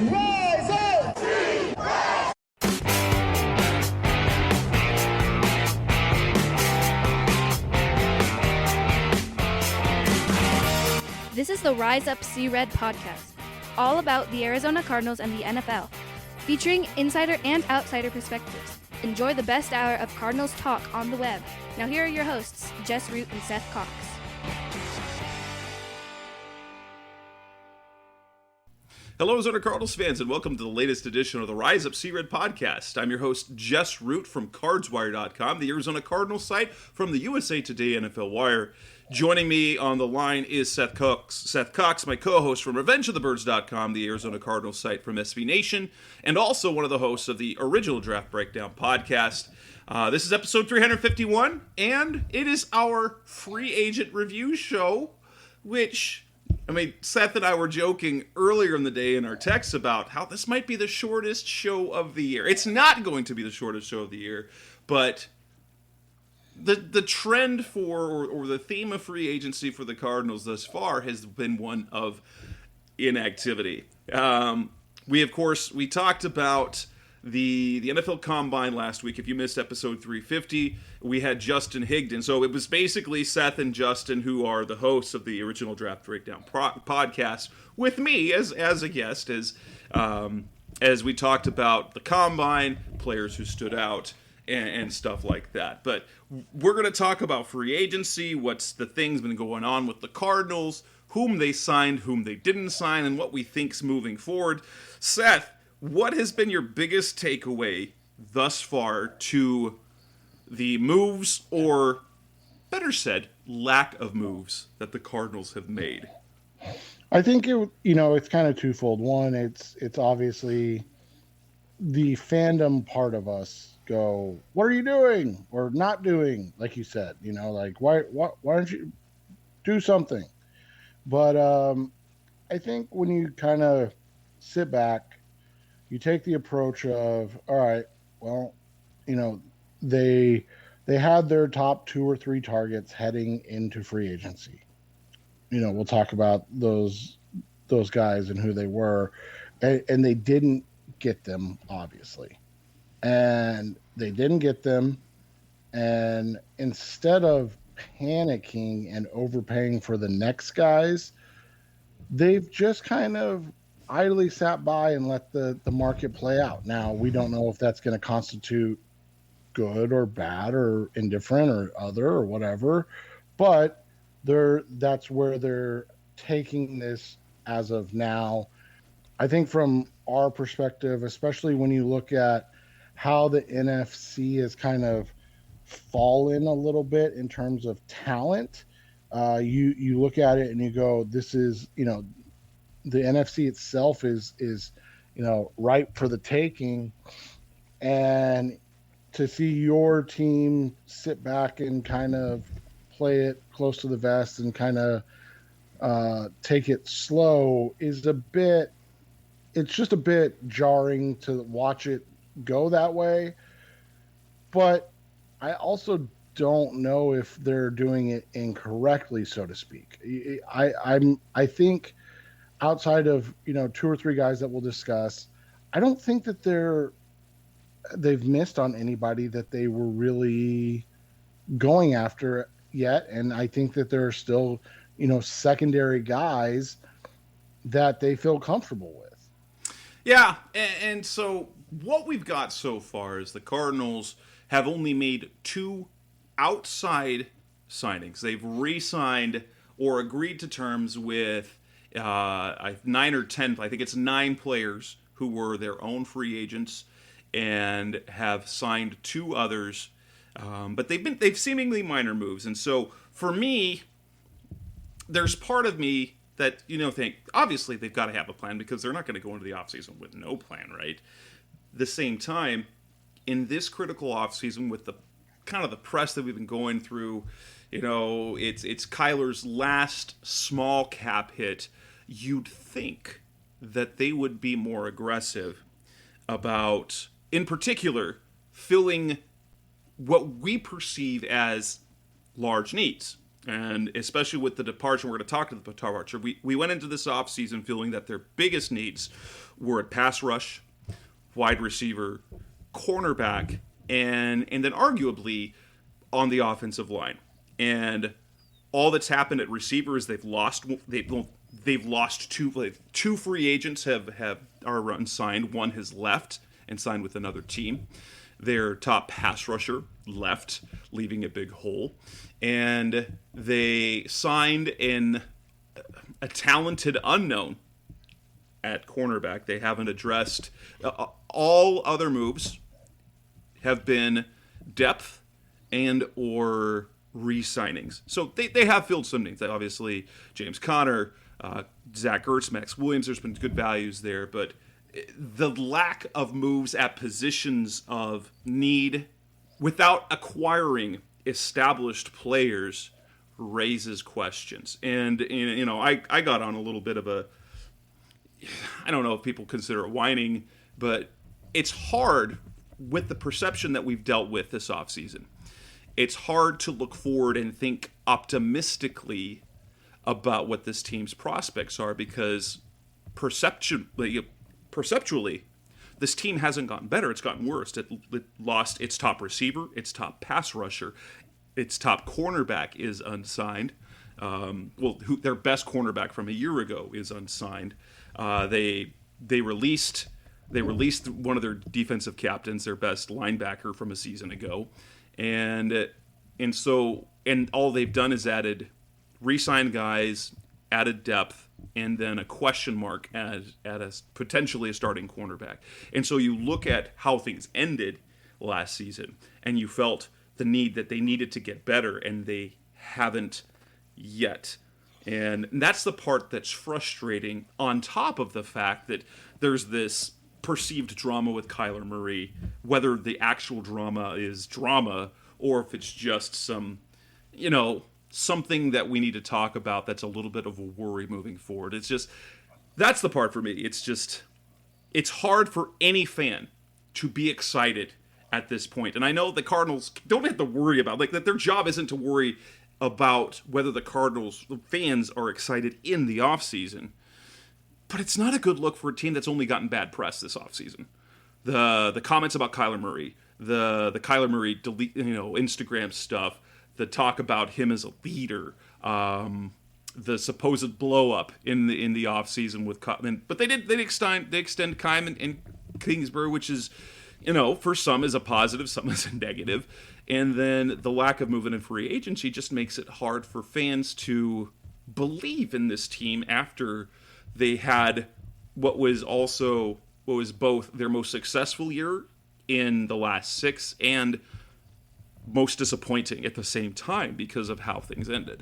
Rise up! This is the Rise Up See Red podcast, all about the Arizona Cardinals and the NFL, featuring insider and outsider perspectives. Enjoy the best hour of Cardinals talk on the web. Now here are your hosts, Jess Root and Seth Cox. Hello, Arizona Cardinals fans, and welcome to the latest edition of the Rise Up See Red podcast. I'm your host, Jess Root from CardsWire.com, the Arizona Cardinals site from the USA Today NFL Wire. Joining me on the line is Seth Cox. Seth Cox, my co-host from RevengeOfTheBirds.com, the Arizona Cardinals site from SB Nation, and also one of the hosts of the original Draft Breakdown podcast. This is episode 351, and it is our free agent review show, which... Seth and I were joking earlier in the day in our texts about how this might be the shortest show of the year. It's not going to be the shortest show of the year, but the trend for, or the theme of free agency for the Cardinals thus far has been one of inactivity. We talked about the NFL Combine last week. If you missed episode 350, we had Justin Higdon. So it was basically Seth and Justin, who are the hosts of the original Draft Breakdown podcast, with me as a guest, as we talked about the Combine, players who stood out, and stuff like that. But we're going to talk about free agency, what's the things been going on with the Cardinals, whom they signed, whom they didn't sign, and what we think's moving forward. Seth, what has been your biggest takeaway thus far to the moves, or better said, lack of moves that the Cardinals have made? I think it's kind of twofold. One, it's obviously the fandom part of us go, "What are you doing or not doing?" Like you said, why don't you do something? But I think when you kind of sit back, you take the approach of, all right, well, they had their top 2 or 3 targets heading into free agency. We'll talk about those guys and who they were, and they didn't get them, obviously. And they didn't get them, and instead of panicking and overpaying for the next guys, they've just kind of idly sat by and let the market play out. Now, we don't know if that's going to constitute good or bad or indifferent or other or whatever, but that's where they're taking this as of now. I think from our perspective, especially when you look at how the NFC has kind of fallen a little bit in terms of talent, you look at it and you go, this is, the NFC itself is ripe for the taking, and to see your team sit back and kind of play it close to the vest and kind of take it slow is it's just a bit jarring to watch it go that way. But I also don't know if they're doing it incorrectly, so to speak. I think outside of 2 or 3 guys that we'll discuss, I don't think that they've missed on anybody that they were really going after yet, and I think that there are still secondary guys that they feel comfortable with. Yeah, and so what we've got so far is the Cardinals have only made 2 outside signings. They've re-signed or agreed to terms with 9 or 10, I think it's 9 players who were their own free agents and have signed 2 others. But they've seemingly minor moves. And so for me, there's part of me that, think, obviously they've got to have a plan because they're not going to go into the offseason with no plan, right? At the same time, in this critical offseason with the kind of the press that we've been going through, it's Kyler's last small cap hit. You'd think that they would be more aggressive about, in particular, filling what we perceive as large needs. And especially with the departure, we're going to talk to the departure. We went into this offseason feeling that their biggest needs were at pass rush, wide receiver, cornerback, and then arguably on the offensive line. And all that's happened at receiver is they've lost two free agents are unsigned. One has left and signed with another team. Their top pass rusher left, leaving a big hole. And they signed in a talented unknown at cornerback. They haven't addressed all other moves have been depth and or re-signings. So they have filled some needs. Obviously, James Conner, Zach Ertz, Max Williams, there's been good values there, but the lack of moves at positions of need without acquiring established players raises questions. And you know, I got on a little bit of a, I don't know if people consider it whining, but it's hard with the perception that we've dealt with this offseason. It's hard to look forward and think optimistically about what this team's prospects are, because perceptually, this team hasn't gotten better. It's gotten worse. It lost its top receiver, its top pass rusher, its top cornerback is unsigned. Their best cornerback from a year ago is unsigned. They released one of their defensive captains, their best linebacker from a season ago, and all they've done is re-signed guys, added depth, and then a question mark at potentially a starting cornerback. And so you look at how things ended last season, and you felt the need that they needed to get better, and they haven't yet. And that's the part that's frustrating, on top of the fact that there's this perceived drama with Kyler Murray, whether the actual drama is drama or if it's just something that we need to talk about that's a little bit of a worry moving forward. That's the part for me. It's hard for any fan to be excited at this point. And I know the Cardinals don't have to worry about, that their job isn't to worry about whether the Cardinals fans are excited in the offseason. But it's not a good look for a team that's only gotten bad press this offseason. The comments about Kyler Murray, the Kyler Murray Instagram stuff, the talk about him as a leader, the supposed blow up in the offseason with Cotman. But they extend Keim and Kingsbury, which is, for some is a positive, some is a negative. And then the lack of movement in free agency just makes it hard for fans to believe in this team after they had what was both their most successful year in the last 6 and most disappointing at the same time because of how things ended.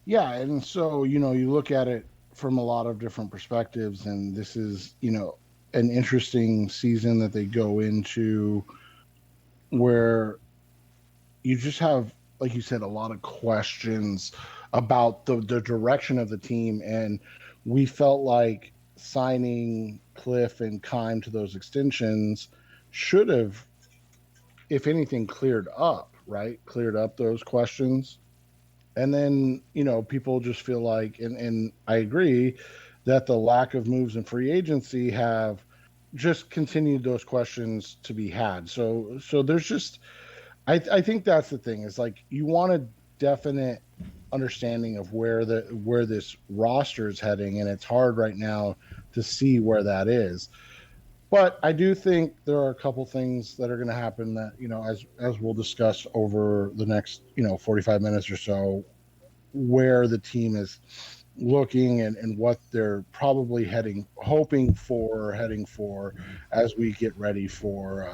Yeah, and so, you look at it from a lot of different perspectives, and this is, an interesting season that they go into where you just have, like you said, a lot of questions about the direction of the team. And we felt like signing Cliff and Keim to those extensions should have, if anything, cleared up those questions. And then, people just feel like, and I agree, that the lack of moves in free agency have just continued those questions to be had. So there's just, I think that's the thing, is like, you want a definite understanding of where this roster is heading, and it's hard right now to see where that is. But I do think there are a couple things that are going to happen that, as we'll discuss over the next, 45 minutes or so, where the team is looking and what they're probably heading for as we get ready for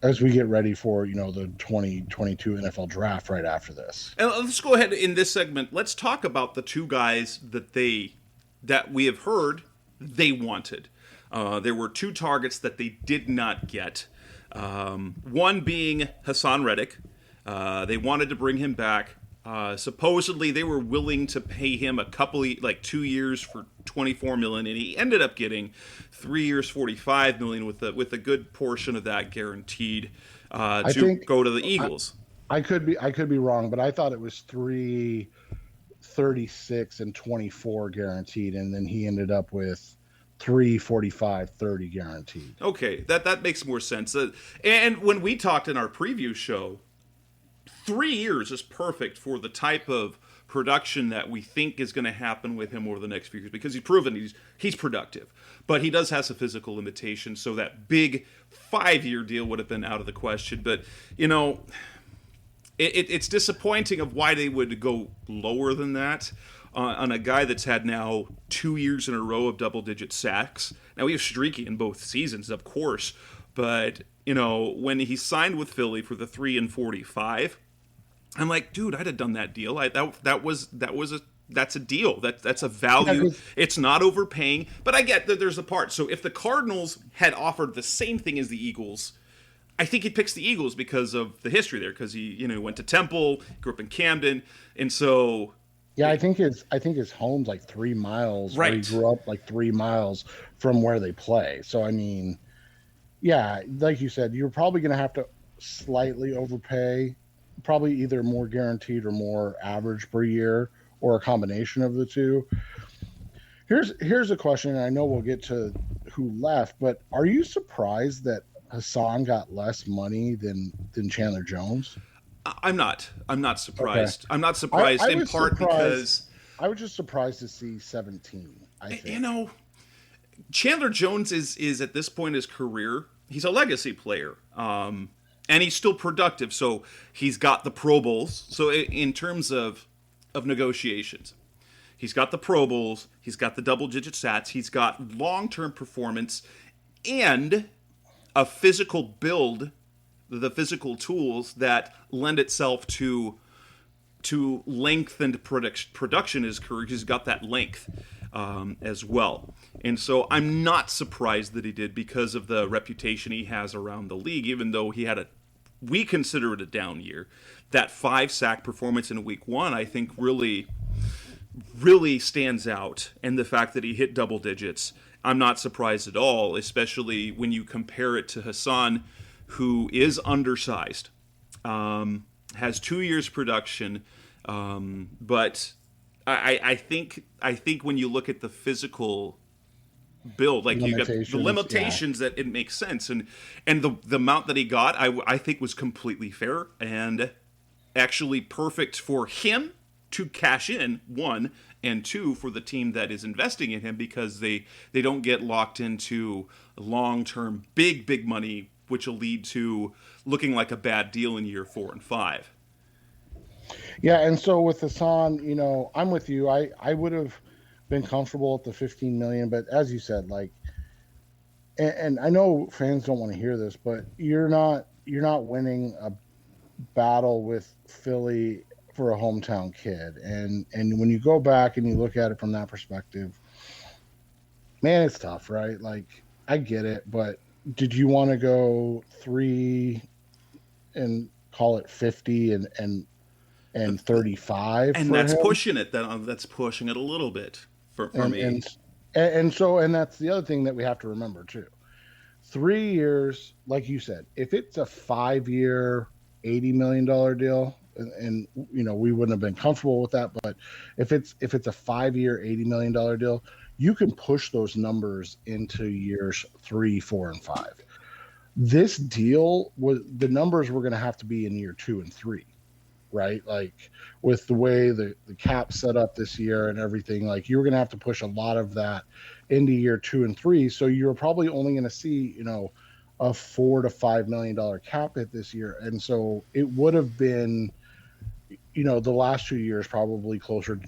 the 2022 NFL draft right after this. And let's go ahead in this segment. Let's talk about the two guys that we have heard they wanted. There were two targets that they did not get. One being Hassan Reddick. They wanted to bring him back. Supposedly they were willing to pay him 2 years for $24 million, and he ended up getting 3 years, $45 million, with a good portion of that guaranteed to go to the Eagles. I could be wrong, but I thought it was 336 and 24 guaranteed, and then he ended up with 345.30 guaranteed. Okay, that makes more sense. And when we talked in our preview show, 3 years is perfect for the type of production that we think is going to happen with him over the next few years, because he's proven he's productive, but he does have some physical limitations. So that big 5-year deal would have been out of the question. But it's disappointing of why they would go lower than that on a guy that's had now 2 years in a row of double-digit sacks. Now, he was streaky in both seasons, of course, but when he signed with Philly for the 3 and 45, I'm like, dude, I'd have done that deal. That's a deal. That's a value. It's not overpaying, but I get that there's a part. So if the Cardinals had offered the same thing as the Eagles, I think he picks the Eagles because of the history there, because he went to Temple, grew up in Camden, and so. Yeah, I think his home's like 3 miles. Right. Where he grew up like 3 miles from where they play. So I mean, yeah, like you said, you're probably going to have to slightly overpay, probably either more guaranteed or more average per year, or a combination of the two. Here's a question, and I know we'll get to who left, but are you surprised that Hassan got less money than Chandler Jones? I'm not surprised. Okay. I'm not surprised in part because I was just surprised to see 17. I think. Chandler Jones is at this point in his career, he's a legacy player, and he's still productive. So he's got the Pro Bowls. So in terms of negotiations, he's got the Pro Bowls, he's got the double-digit stats, he's got long-term performance, and a physical build, the physical tools that lend itself to lengthened production in his career. He's got that length as well. And so I'm not surprised that he did, because of the reputation he has around the league, even though he had we consider it a down year. That 5-sack performance in week 1, I think really stands out. And the fact that he hit double digits, I'm not surprised at all, especially when you compare it to Hassan, who is undersized, has 2 years production, but I think when you look at the physical build, like you got the limitations, that it makes sense, and the amount that he got, I think was completely fair and actually perfect for him to cash in, 1, and 2, for the team that is investing in him, because they don't get locked into long-term big money, which will lead to looking like a bad deal in year 4 and 5. Yeah, and so with Hassan, I'm with you. I would have been comfortable at the 15 million, but as you said, like, and I know fans don't want to hear this, but you're not winning a battle with Philly for a hometown kid, and when you go back and you look at it from that perspective, man, it's tough, right? Like, I get it, but did you want to go 3 and call it 50 and 35? And that's him? Pushing it. That's pushing it a little bit for me. And that's the other thing that we have to remember too. 3 years, like you said, if it's a 5-year, $80 million deal, and we wouldn't have been comfortable with that, but if it's a 5-year, $80 million deal, you can push those numbers into years 3, 4, and 5. This deal the numbers were going to have to be in year 2 and 3, right? Like, with the way the cap set up this year and everything, like, you were going to have to push a lot of that into year 2 and 3. So you're probably only going to see, a $4 to $5 million cap hit this year. And so it would have been, the last 2 years probably closer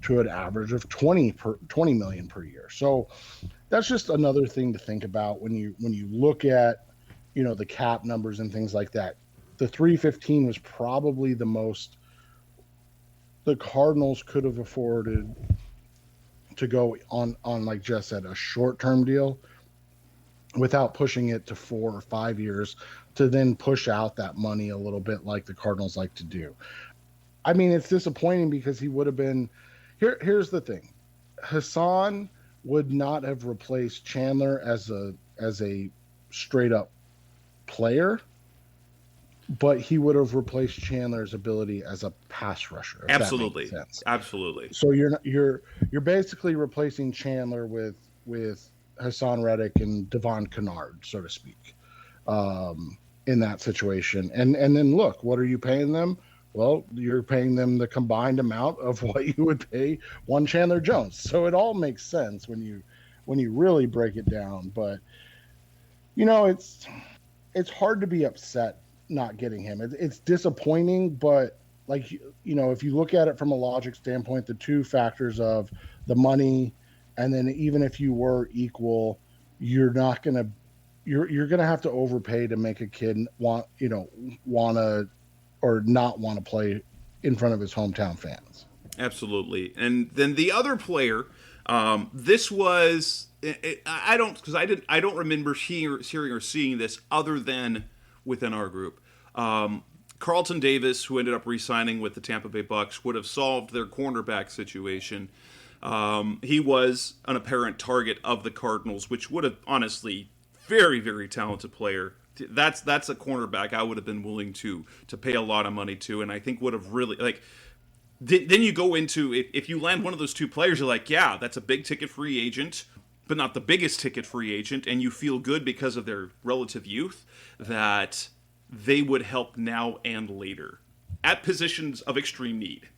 to an average of 20 million per year. So that's just another thing to think about when you look at, the cap numbers and things like that. The 315 was probably the most the Cardinals could have afforded to go on, like Jess said, a short-term deal without pushing it to 4 or 5 years to then push out that money a little bit like the Cardinals like to do. I mean, it's disappointing because he would have been here's the thing. Hassan would not have replaced Chandler as a straight up player. but he would have replaced Chandler's ability as a pass rusher. If Absolutely. That makes sense. Absolutely. So you're basically replacing Chandler with Hassan Reddick and Devon Kennard, so to speak, in that situation. And then look, what are you paying them? Well, you're paying them the combined amount of what you would pay one Chandler Jones. So it all makes sense when you really break it down. But it's hard to be upset not getting him. It's disappointing, but like if you look at it from a logic standpoint, the two factors of the money, and then even if you were equal, you're gonna have to overpay to make a kid want to or not want to play in front of his hometown fans. Absolutely. And then the other player, this was I don't remember hearing or seeing this other than within our group. Carlton Davis, who ended up re-signing with the Tampa Bay Bucks, would have solved their cornerback situation. He was an apparent target of the Cardinals, which would have honestly very, very talented player. That's a cornerback I would have been willing to pay a lot of money to, and I think would have really Then you go into if you land one of those two players, you're like, yeah, that's a big ticket free agent, but not the biggest ticket free agent, and you feel good because of their relative youth that they would help now and later at positions of extreme need.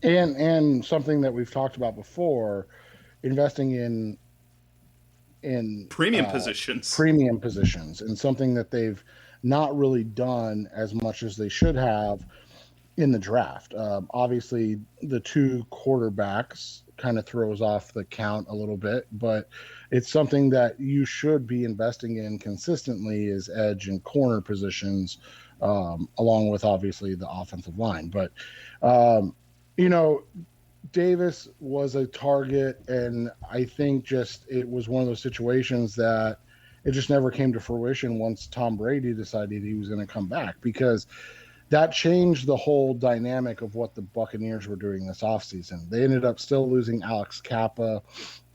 And something that we've talked about before, investing in premium positions, and something that they've not really done as much as they should have in the draft. Obviously, the two quarterbacks kind of throws off the count a little bit, but it's something that you should be investing in consistently is edge and corner positions, along with obviously the offensive line. But, Davis was a target, and I think just it was one of those situations that it just never came to fruition once Tom Brady decided he was going to come back, because that changed the whole dynamic of what the Buccaneers were doing this offseason. They ended up still losing Alex Kappa,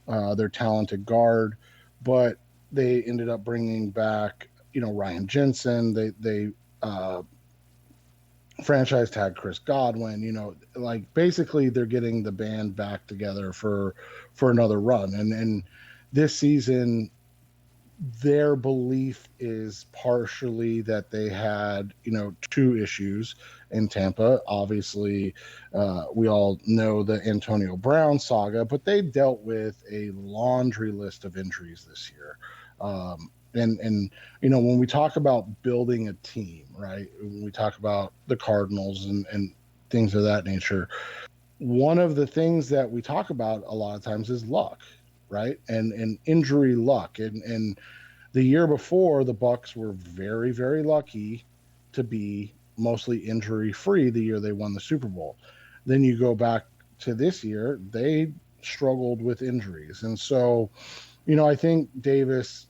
their talented guard, but they ended up bringing back, Ryan Jensen. They franchise tag Chris Godwin. Basically they're getting the band back together for another run. And this season, their belief is partially that they had, two issues in Tampa. Obviously, we all know the Antonio Brown saga, but they dealt with a laundry list of injuries this year. And when we talk about building a team, right, when we talk about the Cardinals and things of that nature, one of the things that we talk about a lot of times is luck, right? And injury luck. And the year before, the Bucs were very, very lucky to be mostly injury free the year they won the Super Bowl. Then you go back to this year, they struggled with injuries. And so, I think Davis,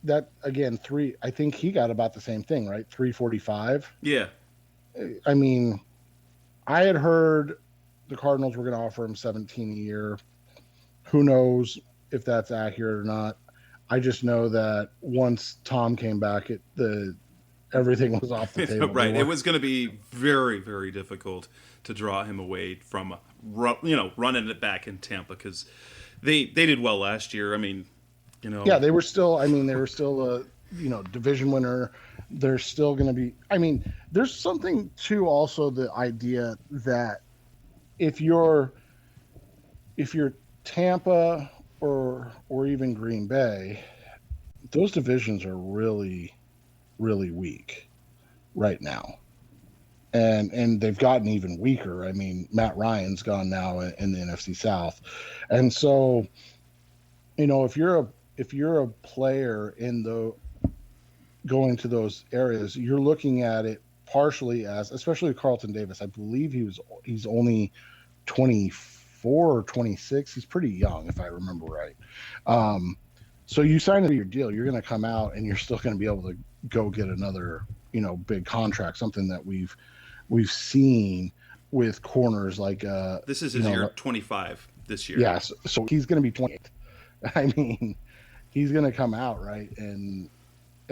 that again, I think he got about the same thing, right? 345. Yeah. I mean, I had heard the Cardinals were going to offer him 17 a year. Who knows if that's accurate or not? I just know that once Tom came back, everything was off the table. Right. It was going to be very, very difficult to draw him away from, running it back in Tampa, because they did well last year. I mean, Yeah, they were still a, division winner. They're still going to be, there's something to also the idea that if you're Tampa or even Green Bay, those divisions are really, really weak right now. And they've gotten even weaker. I mean, Matt Ryan's gone now in the NFC South. And so, if you're a player going to those areas, you're looking at it partially as, especially Carlton Davis. I believe he's only 24 or 26. He's pretty young, if I remember right. So you sign your deal, you're going to come out and you're still going to be able to go get another, big contract, something that we've seen with corners like this is his year 25 this year. Yes. So he's going to be 28. I mean, he's going to come out, right, and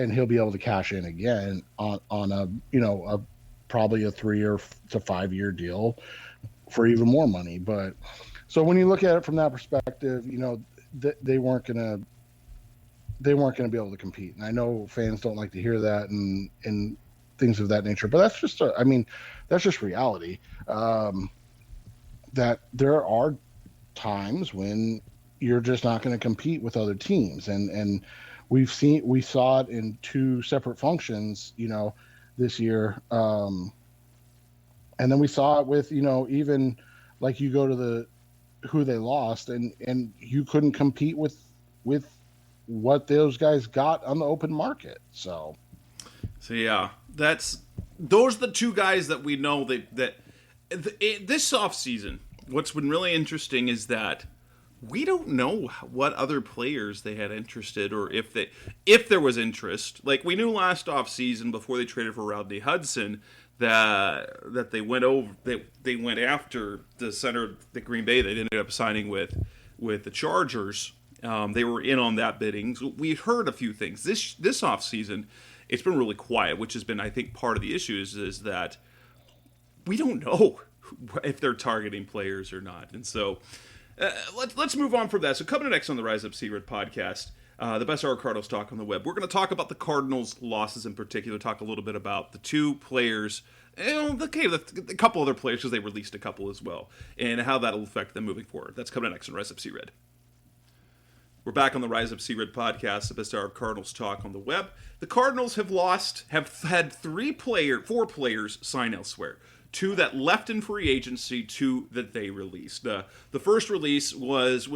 and he'll be able to cash in again on a, you know, probably a 3 or to 5 year deal for even more money. But so when you look at it from that perspective, you know, they weren't going to be able to compete. And I know fans don't like to hear that and things of that nature, but that's just that's just reality. That there are times when you're just not going to compete with other teams, and we saw it in 2 separate functions, you know, this year. And then we saw it with, you know, even like you go to who they lost, and you couldn't compete with what those guys got on the open market. So yeah, those are the 2 guys that we know that this offseason, what's been really interesting is that we don't know what other players they had interested, or if there was interest. Like, we knew last offseason before they traded for Rodney Hudson that they went after the center that Green Bay they ended up signing with the Chargers. They were in on that bidding. So we heard a few things. This offseason, it's been really quiet, which has been, I think, part of the issue is that we don't know if they're targeting players or not. And so let's move on from that. So coming next on the Rise Up C-Red podcast, the best hour Cardinals talk on the web, we're going to talk about the Cardinals' losses in particular, talk a little bit about the 2 players, a couple other players because they released a couple as well, and how that'll affect them moving forward. That's coming next on Rise Up C-Red. We're back on the Rise Up C-Red podcast, the best hour of Cardinals talk on the web. The Cardinals have had 4 players sign elsewhere. 2 that left in free agency, 2 that they released. The first release was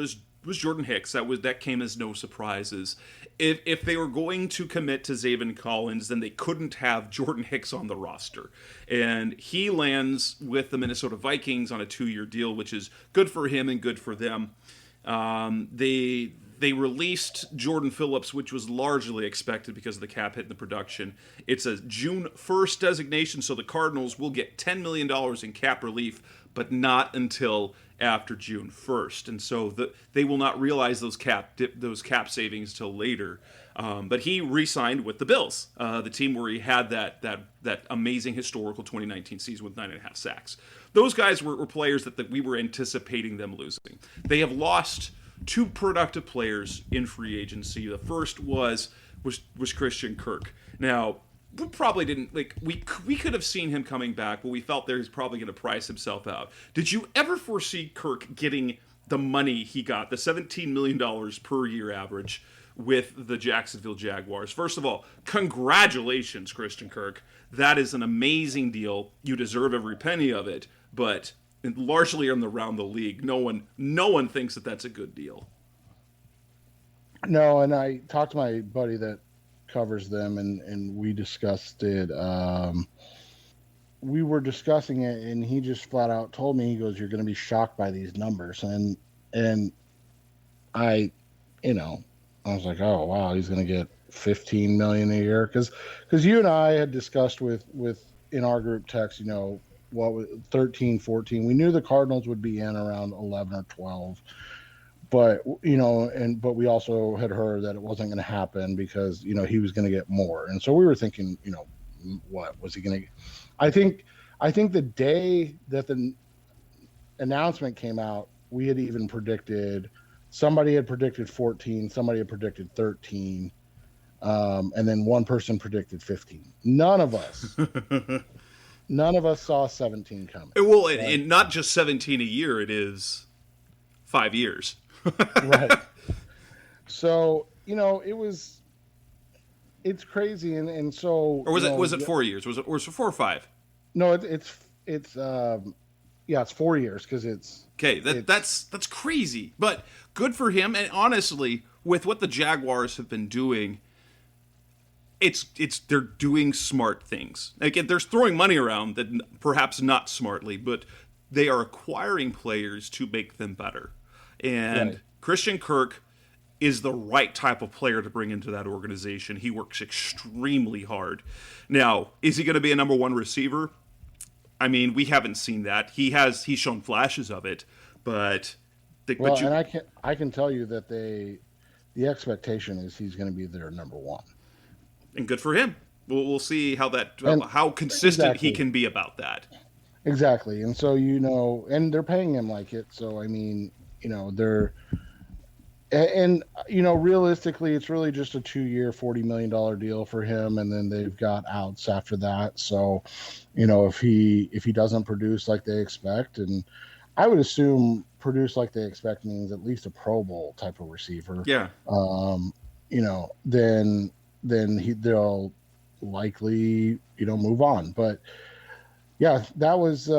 Jordan Hicks. That came as no surprises. If they were going to commit to Zaven Collins, then they couldn't have Jordan Hicks on the roster. And he lands with the Minnesota Vikings on a 2-year deal, which is good for him and good for them. They released Jordan Phillips, which was largely expected because of the cap hit in the production. It's a June 1st designation, so the Cardinals will get $10 million in cap relief, but not until after June 1st. And so they will not realize those cap savings till later. But he re-signed with the Bills, the team where he had that amazing historical 2019 season with 9.5 sacks. Those guys were players that we were anticipating them losing. They have lost 2 productive players in free agency. The first was Christian Kirk. Now, we probably didn't we could have seen him coming back, but we felt that he's probably going to price himself out. Did you ever foresee Kirk getting the money he got, the $17 million per year average with the Jacksonville Jaguars? First of all, congratulations, Christian Kirk. That is an amazing deal. You deserve every penny of it, but largely around the league, no one thinks that that's a good deal. No, and I talked to my buddy that covers them, and we discussed it. We were discussing it, and he just flat out told me, he goes, "You're going to be shocked by these numbers." And I was like, "Oh wow, he's going to get $15 million a year," because you and I had discussed with in our group text, 13, 14. We knew the Cardinals would be in around 11 or 12, but but we also had heard that it wasn't going to happen because he was going to get more, and so we were thinking, what was he going to? I think the day that the announcement came out, we had even predicted. Somebody had predicted 14. Somebody had predicted 13. And then one person predicted 15. None of us saw 17 coming. Well, and not just 17 a year. It is 5 years. Right. So, it's crazy. And so. Or was it 4 years? Was it 4 or 5? No, it's 4 years because it's. Okay, that's crazy. But good for him. And honestly, with what the Jaguars have been doing, they're doing smart things. Again, they're throwing money around that perhaps not smartly, but they are acquiring players to make them better. And right. Christian Kirk is the right type of player to bring into that organization. He works extremely hard. Now, is he going to be a number 1 receiver? I mean, we haven't seen that. He's shown flashes of it, but and I can tell you that the expectation is he's going to be their number 1. And good for him. We'll see how And how consistent he exactly. can be about that. Exactly. And so, and they're paying him like it. So, I mean, they're, realistically, it's really just a 2-year, $40 million deal for him. And then they've got outs after that. So, if he doesn't produce like they expect, and I would assume produce like they expect means at least a Pro Bowl type of receiver, Yeah. then they'll likely, move on. But yeah, that was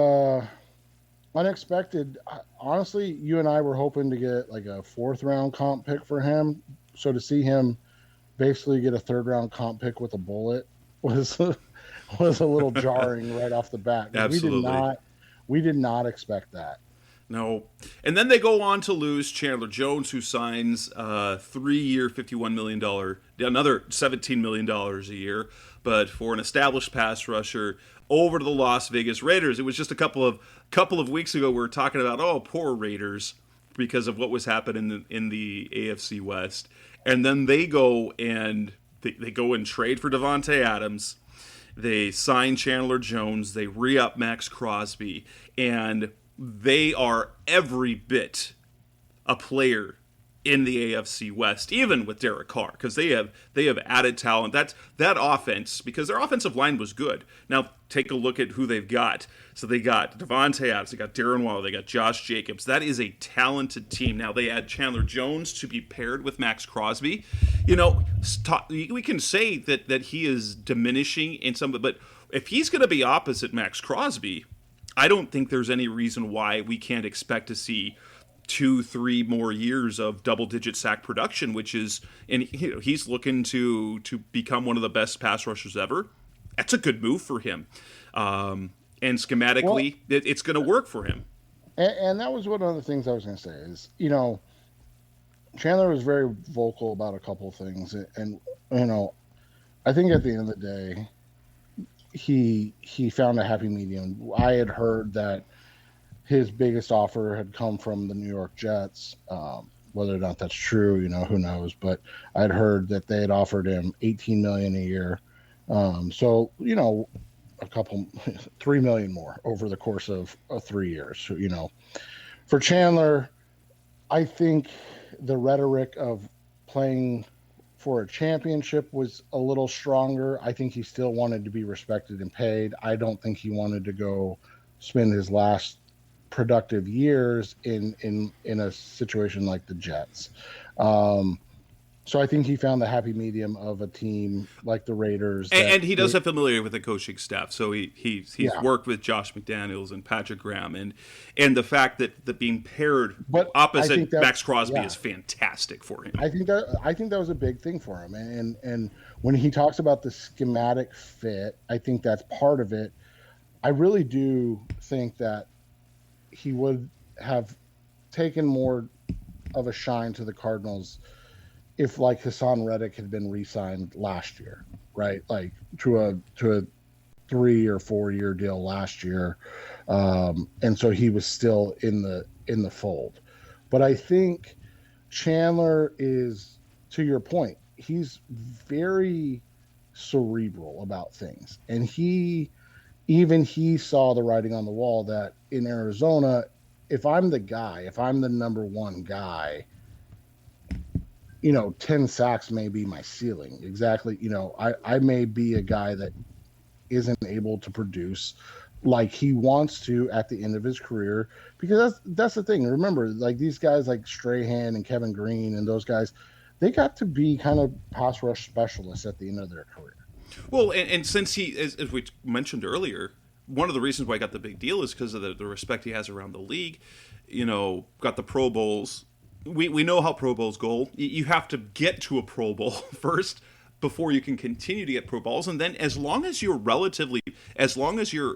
unexpected. Honestly, you and I were hoping to get like a 4th-round comp pick for him. So to see him basically get a 3rd-round comp pick with a bullet was was a little jarring right off the bat, because Absolutely. we did not expect that. No. And then they go on to lose Chandler Jones, who signs a 3-year, $51 million, another $17 million a year. But for an established pass rusher over to the Las Vegas Raiders, it was just a couple of weeks ago we were talking about, oh, poor Raiders, because of what was happening in the AFC West. And then they go and they go and trade for Devontae Adams. They sign Chandler Jones. They re-up Max Crosby. And they are every bit a player in the AFC West, even with Derek Carr, because they have added talent. That offense, because their offensive line was good. Now take a look at who they've got. So they got Devontae Adams, they got Darren Waller, they got Josh Jacobs. That is a talented team. Now they add Chandler Jones to be paired with Max Crosby. We can say that he is diminishing in some, but if he's going to be opposite Max Crosby, I don't think there's any reason why we can't expect to see 2-3 more years of double-digit sack production, which is, and he's looking to become one of the best pass rushers ever. That's a good move for him, and schematically, it's going to work for him. And that was one of the things I was going to say is, Chandler was very vocal about a couple of things, and I think at the end of the day, he found a happy medium. I had heard that his biggest offer had come from the New York Jets. Whether or not that's true, who knows? But I'd heard that they had offered him $18 million a year. So a couple, $3 million more over the course of 3 years. So, for Chandler, I think the rhetoric of playing for a championship was a little stronger. I think he still wanted to be respected and paid. I don't think he wanted to go spend his last productive years in a situation like the Jets. So I think he found the happy medium of a team like the Raiders. And he does have familiarity with the coaching staff, so he's worked with Josh McDaniels and Patrick Graham, and the fact that being paired opposite Max Crosby is fantastic for him. I think that was a big thing for him, and when he talks about the schematic fit, I think that's part of it. I really do think that he would have taken more of a shine to the Cardinals if like Hassan Reddick had been re-signed last year, right? Like to a 3 or 4 year deal last year. And so he was still in the fold. But I think Chandler is, to your point, he's very cerebral about things. And he saw the writing on the wall that in Arizona, if I'm the number one guy, 10 sacks may be my ceiling. Exactly. I may be a guy that isn't able to produce like he wants to at the end of his career, because that's the thing. Remember, like these guys like Strahan and Kevin Green and those guys, they got to be kind of pass rush specialists at the end of their career. Well, and since he, as we mentioned earlier, one of the reasons why he got the big deal is because of the respect he has around the league. Got the Pro Bowls. We know how Pro Bowls go. You have to get to a Pro Bowl first before you can continue to get Pro Bowls. And then as long as you're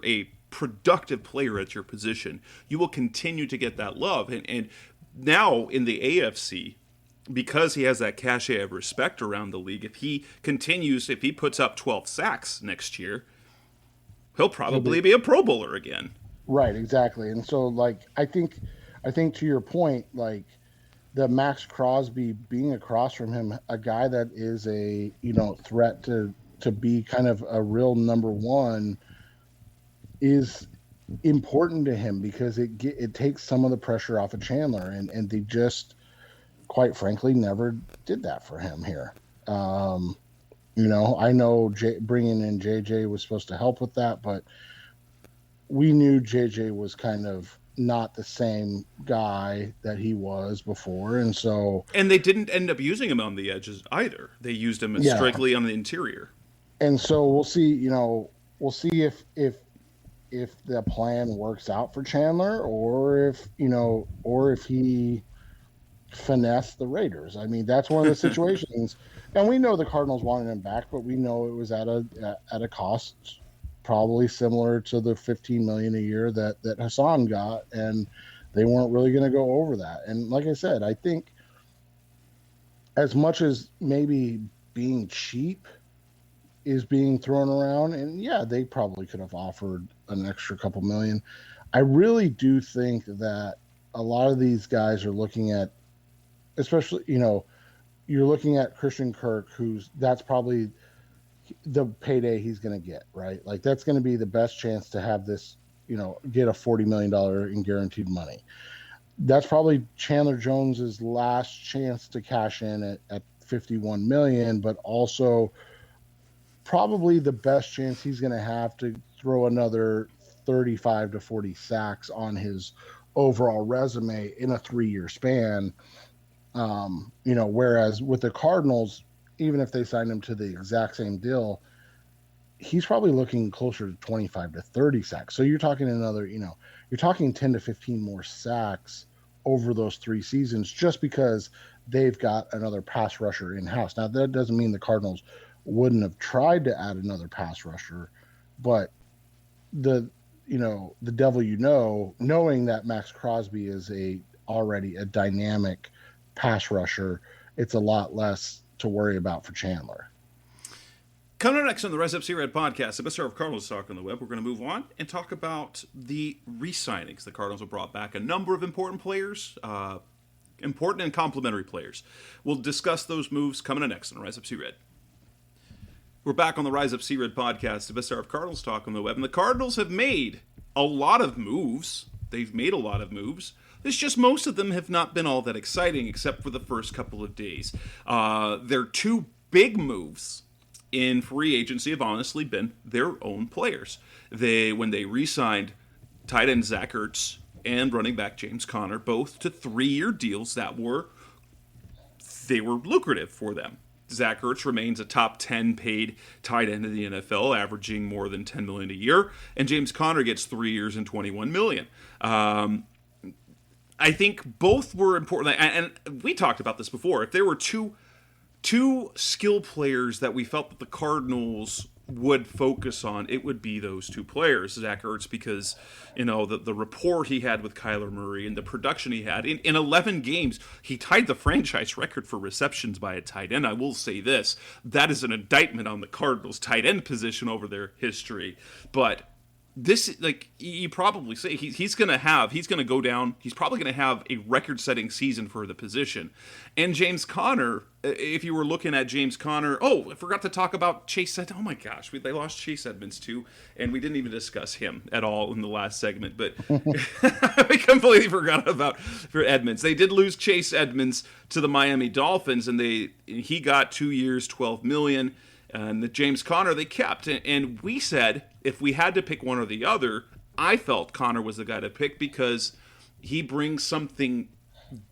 a productive player at your position, you will continue to get that love. And now in the AFC, because he has that cachet of respect around the league, if he puts up 12 sacks next year, he'll probably be a Pro Bowler again. Right, exactly. And so, like, I think to your point, like, the Max Crosby being across from him, a guy that is a threat to to be kind of a real number one is important to him, because it takes some of the pressure off of Chandler, and they just, quite frankly, never did that for him here. I know bringing in JJ was supposed to help with that, but we knew JJ was kind of not the same guy that he was before, and they didn't end up using him on the edges either. They used him strictly on the interior. And so we'll see. We'll see if the plan works out for Chandler, or if he finessed the Raiders. I mean, that's one of the situations. And we know the Cardinals wanted him back, but we know it was at a cost probably similar to the $15 million a year that Hassan got, and they weren't really going to go over that. And like I said, I think as much as maybe being cheap is being thrown around, and yeah, they probably could have offered an extra couple million, I really do think that a lot of these guys are looking at, especially, you're looking at Christian Kirk, that's probably the payday he's going to get, right? Like, that's going to be the best chance to have this, get a $40 million in guaranteed money. That's probably Chandler Jones's last chance to cash in at $51 million, but also probably the best chance he's going to have to throw another 35 to 40 sacks on his overall resume in a 3-year span. Whereas with the Cardinals, even if they signed him to the exact same deal, he's probably looking closer to 25 to 30 sacks. So you're talking you're talking 10 to 15 more sacks over those 3 seasons, just because they've got another pass rusher in-house. Now, that doesn't mean the Cardinals wouldn't have tried to add another pass rusher, but the devil, knowing that Max Crosby is already a dynamic pass rusher, it's a lot less to worry about for Chandler. Coming up next on the Rise Up See Red podcast, the best of Cardinals talk on the web, we're going to move on and talk about the re-signings. The Cardinals have brought back a number of important players, important and complimentary players. We'll discuss those moves coming up next on the Rise Up See Red. We're back on the Rise Up See Red podcast, the best of Cardinals talk on the web, and the Cardinals have made a lot of moves. They've made a lot of moves. It's just most of them have not been all that exciting, except for the first couple of days. Their 2 big moves in free agency have honestly been their own players. When they re-signed tight end Zach Ertz and running back James Conner, both to 3-year deals that were lucrative for them. Zach Ertz remains a top 10 paid tight end in the NFL, averaging more than $10 million a year, and James Conner gets 3 years and $21 million. I think both were important, and we talked about this before. If there were two skill players that we felt that the Cardinals would focus on, it would be those 2 players, Zach Ertz, because the rapport he had with Kyler Murray and the production he had in 11 games, he tied the franchise record for receptions by a tight end. I will say this: that is an indictment on the Cardinals' tight end position over their history, but. This, you probably say he's going to go down. He's probably going to have a record-setting season for the position. And James Conner, if you were looking at James Conner, I forgot to talk about Chase. Oh my gosh, they lost Chase Edmonds too, and we didn't even discuss him at all in the last segment. But we completely forgot about for Edmonds. They did lose Chase Edmonds to the Miami Dolphins, and he got 2 years, $12 million. And the James Conner they kept. And we said if we had to pick one or the other, I felt Conner was the guy to pick because he brings something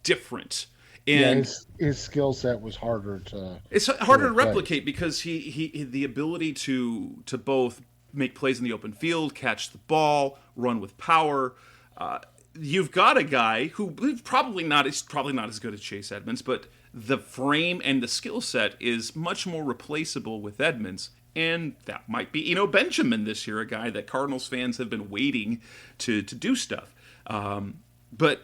different. And his skill set was harder to... It's harder to replicate because he the ability to both make plays in the open field, catch the ball, run with power. You've got a guy who is probably not as good as Chase Edmonds, but the frame and the skill set is much more replaceable with Edmonds. And that might be, Benjamin this year, a guy that Cardinals fans have been waiting to do stuff. But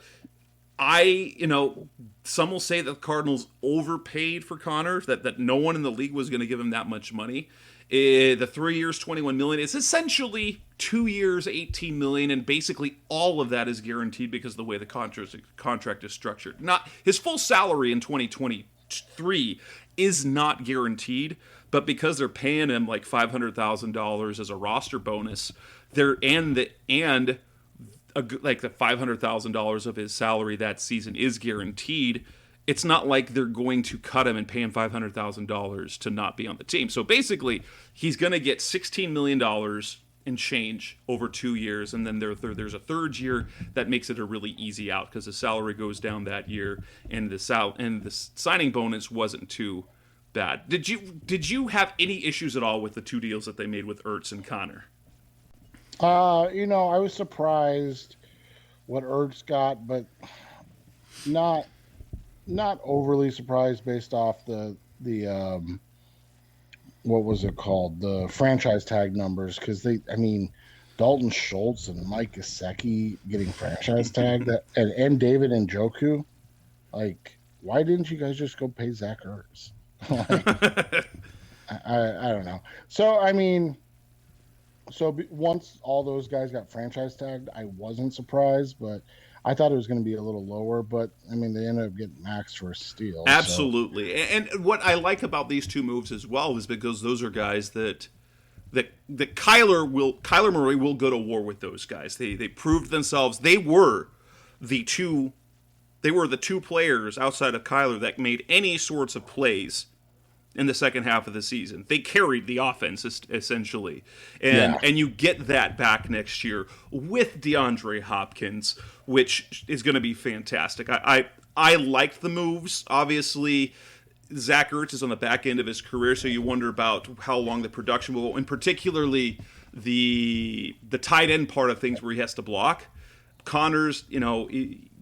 some will say that the Cardinals overpaid for Conner, that no one in the league was going to give him that much money. The 3 years, $21 million is essentially 2 years, $18 million, and basically all of that is guaranteed because of the way the contract is structured. Not his full salary in 2023 is not guaranteed, but because they're paying him like $500,000 as a roster bonus, like the $500,000 of his salary that season is guaranteed. It's not like they're going to cut him and pay him $500,000 to not be on the team. So basically, he's going to get $16 million and change over 2 years, and then there's a third year that makes it a really easy out because the salary goes down that year, and the signing bonus wasn't too bad. Did you have any issues at all with the two deals that they made with Ertz and Connor? I was surprised what Ertz got, but not overly surprised based off the what was it called? The franchise tag numbers, because Dalton Schultz and Mike Gesicki getting franchise tagged, and David Njoku. Like, why didn't you guys just go pay Zach Ertz? I don't know. So once all those guys got franchise tagged, I wasn't surprised, but I thought it was going to be a little lower, but they ended up getting maxed for a steal. Absolutely. So. And what I like about these two moves as well is because those are guys that Kyler Murray will go to war with those guys. They proved themselves. They were the two players outside of Kyler that made any sorts of plays in the second half of the season. They carried the offense, essentially. And you get that back next year with DeAndre Hopkins, which is going to be fantastic. I liked the moves. Obviously, Zach Ertz is on the back end of his career, so you wonder about how long the production will go, and particularly the tight end part of things where he has to block. Connor's,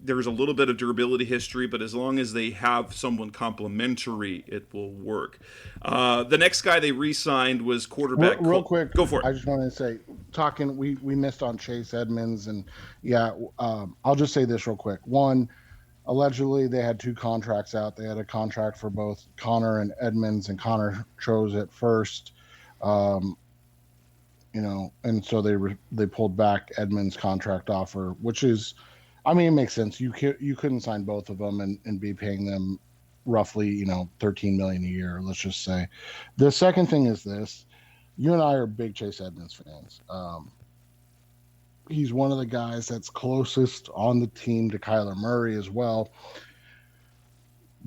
there's a little bit of durability history, but as long as they have someone complimentary, it will work. The next guy they re-signed was quarterback. Real quick, go for it. I just wanted to say, we missed on Chase Edmonds, and I'll just say this real quick. One, allegedly they had two contracts out. They had a contract for both Connor and Edmonds, and Connor chose it first. And so they pulled back Edmonds' contract offer, which is, it makes sense. You couldn't sign both of them and be paying them roughly, $13 million a year, let's just say. The second thing is this: you and I are big Chase Edmonds fans. He's one of the guys that's closest on the team to Kyler Murray as well.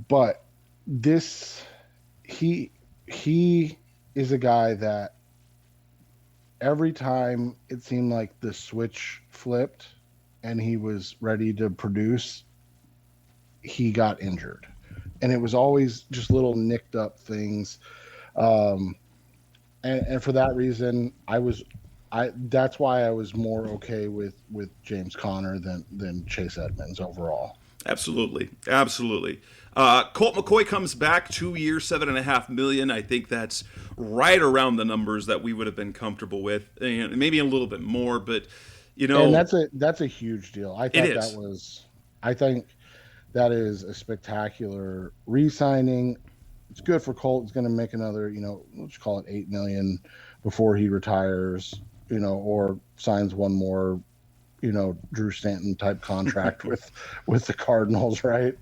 But he is a guy that every time it seemed like the switch flipped and he was ready to produce, he got injured. And it was always just little nicked up things. And for that reason, that's why I was more okay with James Conner than Chase Edmonds overall. Absolutely. Colt McCoy comes back 2 years, $7.5 million. I think that's right around the numbers that we would have been comfortable with, and maybe a little bit more. But and that's a huge deal. I think that is a spectacular re-signing. It's good for Colt. It's going to make another, let's call it $8 million before he retires, or signs one more, Drew Stanton type contract with the Cardinals, right?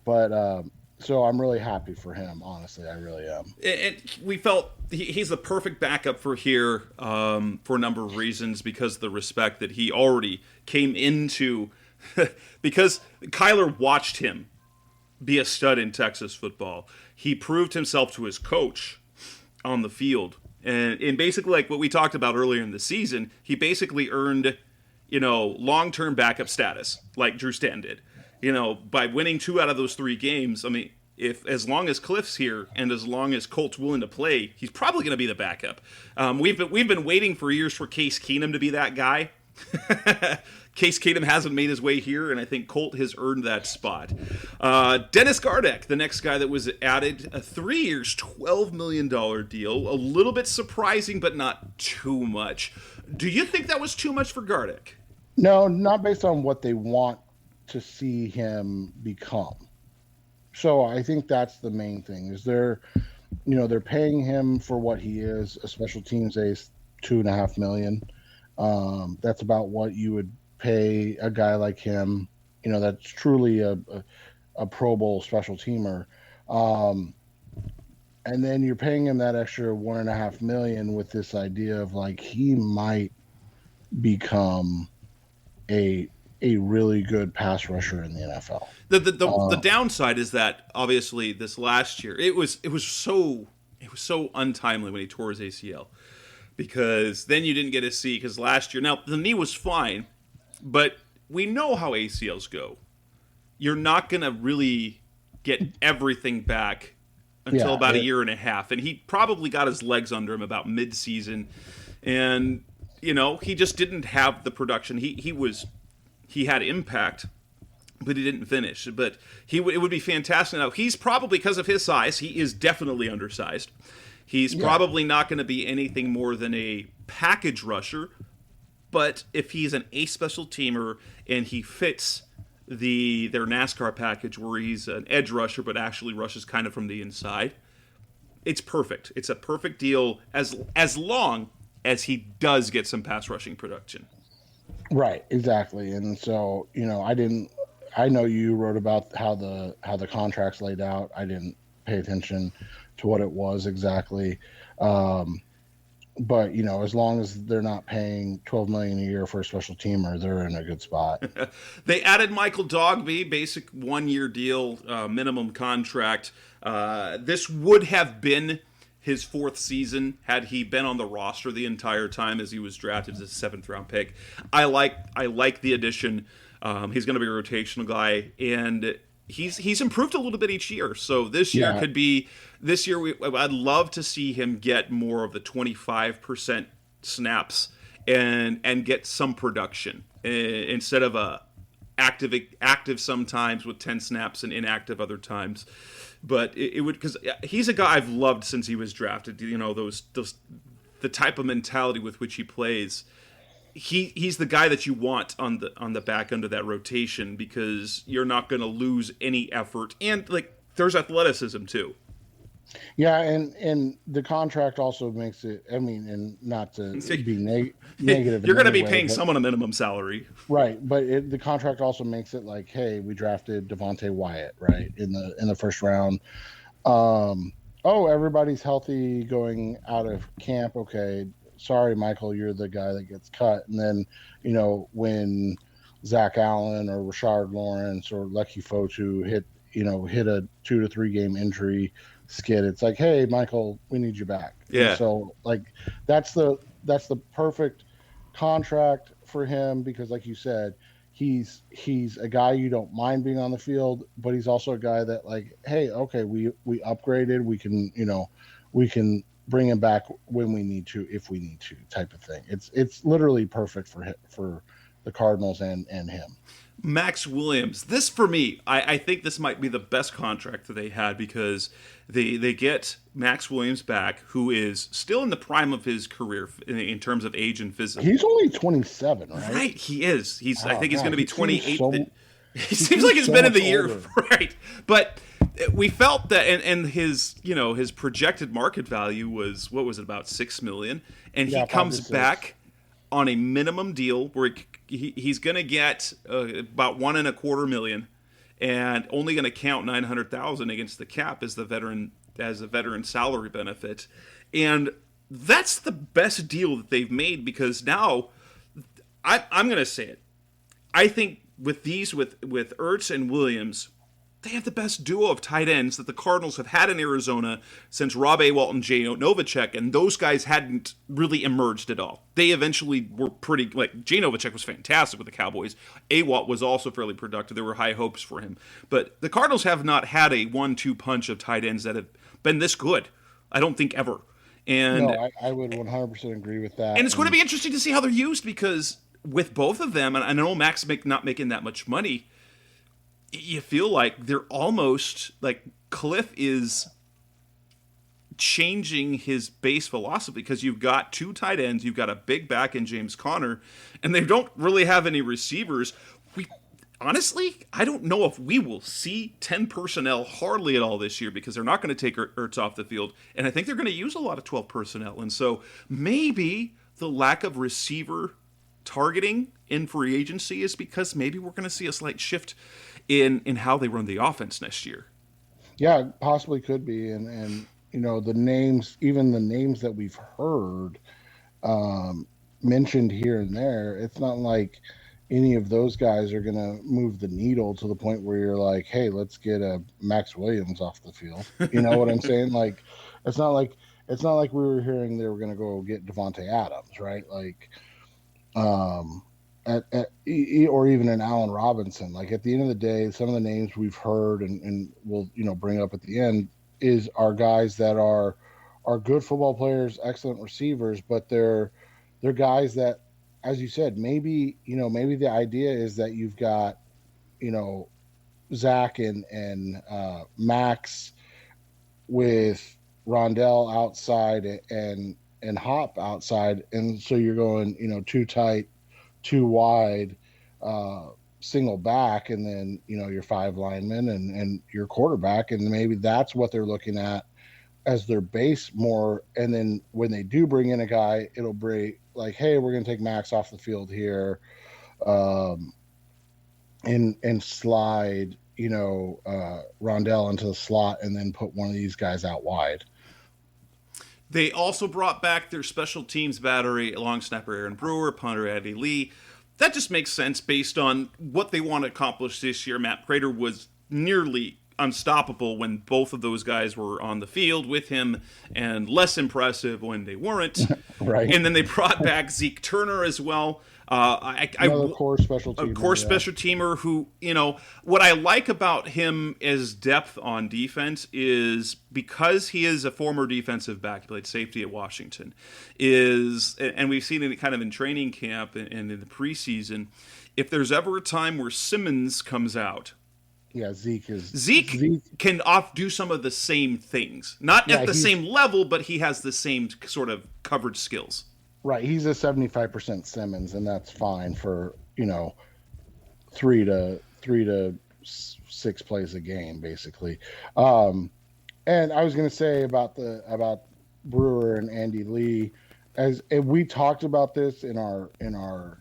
But so I'm really happy for him. Honestly, I really am. And we felt he's the perfect backup for here for a number of reasons, because of the respect that he already came into, because Kyler watched him be a stud in Texas football. He proved himself to his coach on the field. And basically, like what we talked about earlier in the season, he basically earned, long-term backup status, like Drew Stanton did. By winning 2 out of those 3 games. As long as Cliff's here and as long as Colt's willing to play, he's probably going to be the backup. We've been waiting for years for Case Keenum to be that guy. Case Keenum hasn't made his way here, and I think Colt has earned that spot. Dennis Gardick, the next guy that was added, a 3 years, $12 million deal. A little bit surprising, but not too much. Do you think that was too much for Gardick? No, not based on what they want to see him become. So I think that's the main thing, is they're paying him for what he is, a special teams ace, $2.5 million. That's about what you would pay a guy like him, that's truly a Pro Bowl special teamer. And then you're paying him that extra $1.5 million with this idea of like he might become a really good pass rusher in the NFL. The downside is that obviously this last year it was so untimely when he tore his ACL, because then you didn't get to see, because last year, now the knee was fine, but we know how ACLs go. You're not going to really get everything back until about a year and a half, and he probably got his legs under him about mid-season, and he just didn't have the production. He had impact, but he didn't finish. But it would be fantastic. Now, he's probably, because of his size, he is definitely undersized. He's probably not going to be anything more than a package rusher. But if he's a special teamer and he fits their NASCAR package where he's an edge rusher but actually rushes kind of from the inside, it's perfect. It's a perfect deal as long as he does get some pass rushing production. Right, exactly. And so, I know you wrote about how the contract's laid out. I didn't pay attention to what it was exactly. But, as long as they're not paying $12 million a year for a special teamer, they're in a good spot. They added Michael Dogby, basic 1-year deal, minimum contract. This would have been his 4th season had he been on the roster the entire time, as he was drafted as a 7th-round pick. I like the addition. He's going to be a rotational guy, and he's improved a little bit each year. So this year could be I'd love to see him get more of the 25% snaps and get some production instead of a active sometimes with 10 snaps and inactive other times. But it would, because he's a guy I've loved since he was drafted. Those the type of mentality with which he plays. He's the guy that you want on the back end of that rotation, because you're not going to lose any effort, and there's athleticism too. Yeah, and the contract also makes it. I mean, and not to be negative. You're going to be paying someone a minimum salary, right? But the contract also makes it like, hey, we drafted Devontae Wyatt, right, in the first round. Everybody's healthy going out of camp. Okay, sorry, Michael, you're the guy that gets cut. And then, when Zach Allen or Rashard Lawrence or Lecky Fotu hit a 2 to 3 game injury skid, it's like, hey, Michael, we need you back. Yeah. And so that's the perfect contract for him, because like you said, he's a guy you don't mind being on the field, but he's also a guy that hey, okay, we upgraded, we can bring him back when we need to, if we need to, type of thing. It's literally perfect for the Cardinals and him. Max Williams, this for me, I think this might be the best contract that they had, because they get Max Williams back, who is still in the prime of his career in terms of age and physical. He's only 27, right? Right, he is. I think he's going to be 28. He seems like he's been in the year, older. right? But we felt that, and his his projected market value was, what was it, about $6 million, and he comes back on a minimum deal where he's going to get about $1.25 million, and only going to count $900,000 against the cap as a veteran salary benefit, and that's the best deal that they've made, because now I'm going to say it. I think with Ertz and Williams, they have the best duo of tight ends that the Cardinals have had in Arizona since Rob Awalt and Jay Novacek, and those guys hadn't really emerged at all. They eventually were pretty, Jay Novacek was fantastic with the Cowboys. Awalt was also fairly productive. There were high hopes for him. But the Cardinals have not had a 1-2 punch of tight ends that have been this good, I don't think, ever. And no, I would 100% agree with that. And it's going to be interesting to see how they're used, because with both of them, and I know Max not making that much money, you feel like they're almost like Cliff is changing his base philosophy, because you've got 2 tight ends, you've got a big back in James Conner, and they don't really have any receivers. Honestly, I don't know if we will see 10 personnel hardly at all this year, because they're not going to take Ertz off the field, and I think they're going to use a lot of 12 personnel. And so maybe the lack of receiver targeting in free agency is because maybe we're going to see a slight shift in how they run the offense next year. Yeah, it possibly could be, and the names, even the names that we've heard mentioned here and there, it's not like any of those guys are going to move the needle to the point where you're like, hey, let's get a Max Williams off the field. You know what I'm saying? Like, it's not like we were hearing they were going to go get Devontae Adams, right? Like, um, or even an Allen Robinson. Like at the end of the day, some of the names we've heard and we'll bring up at the end are guys that are good football players, excellent receivers, but they're guys that, as you said, maybe the idea is that you've got Zach and Max with Rondell outside and Hop outside, and so you're going too tight, too wide, single back, and then your five linemen and your quarterback, and maybe that's what they're looking at as their base more. And then when they do bring in a guy, it'll bring like, hey, we're going to take Max off the field here, and slide Rondell into the slot, and then put one of these guys out wide. They also brought back their special teams battery, long snapper Aaron Brewer, punter Andy Lee. That just makes sense based on what they want to accomplish this year. Matt Prater was nearly unstoppable when both of those guys were on the field with him, and less impressive when they weren't. Right. And then they brought back Zeke Turner as well. Another core special teamer. Special teamer who, what I like about him as depth on defense is because he is a former defensive back, he played safety at Washington, and we've seen it kind of in training camp and in the preseason, if there's ever a time where Simmons comes out, yeah, Zeke can do some of the same things. Not at the same level, but he has the same sort of coverage skills. Right. He's a 75% Simmons, and that's fine for, 3 to 6 plays a game, basically. And I was going to say about Brewer and Andy Lee, as we talked about this in our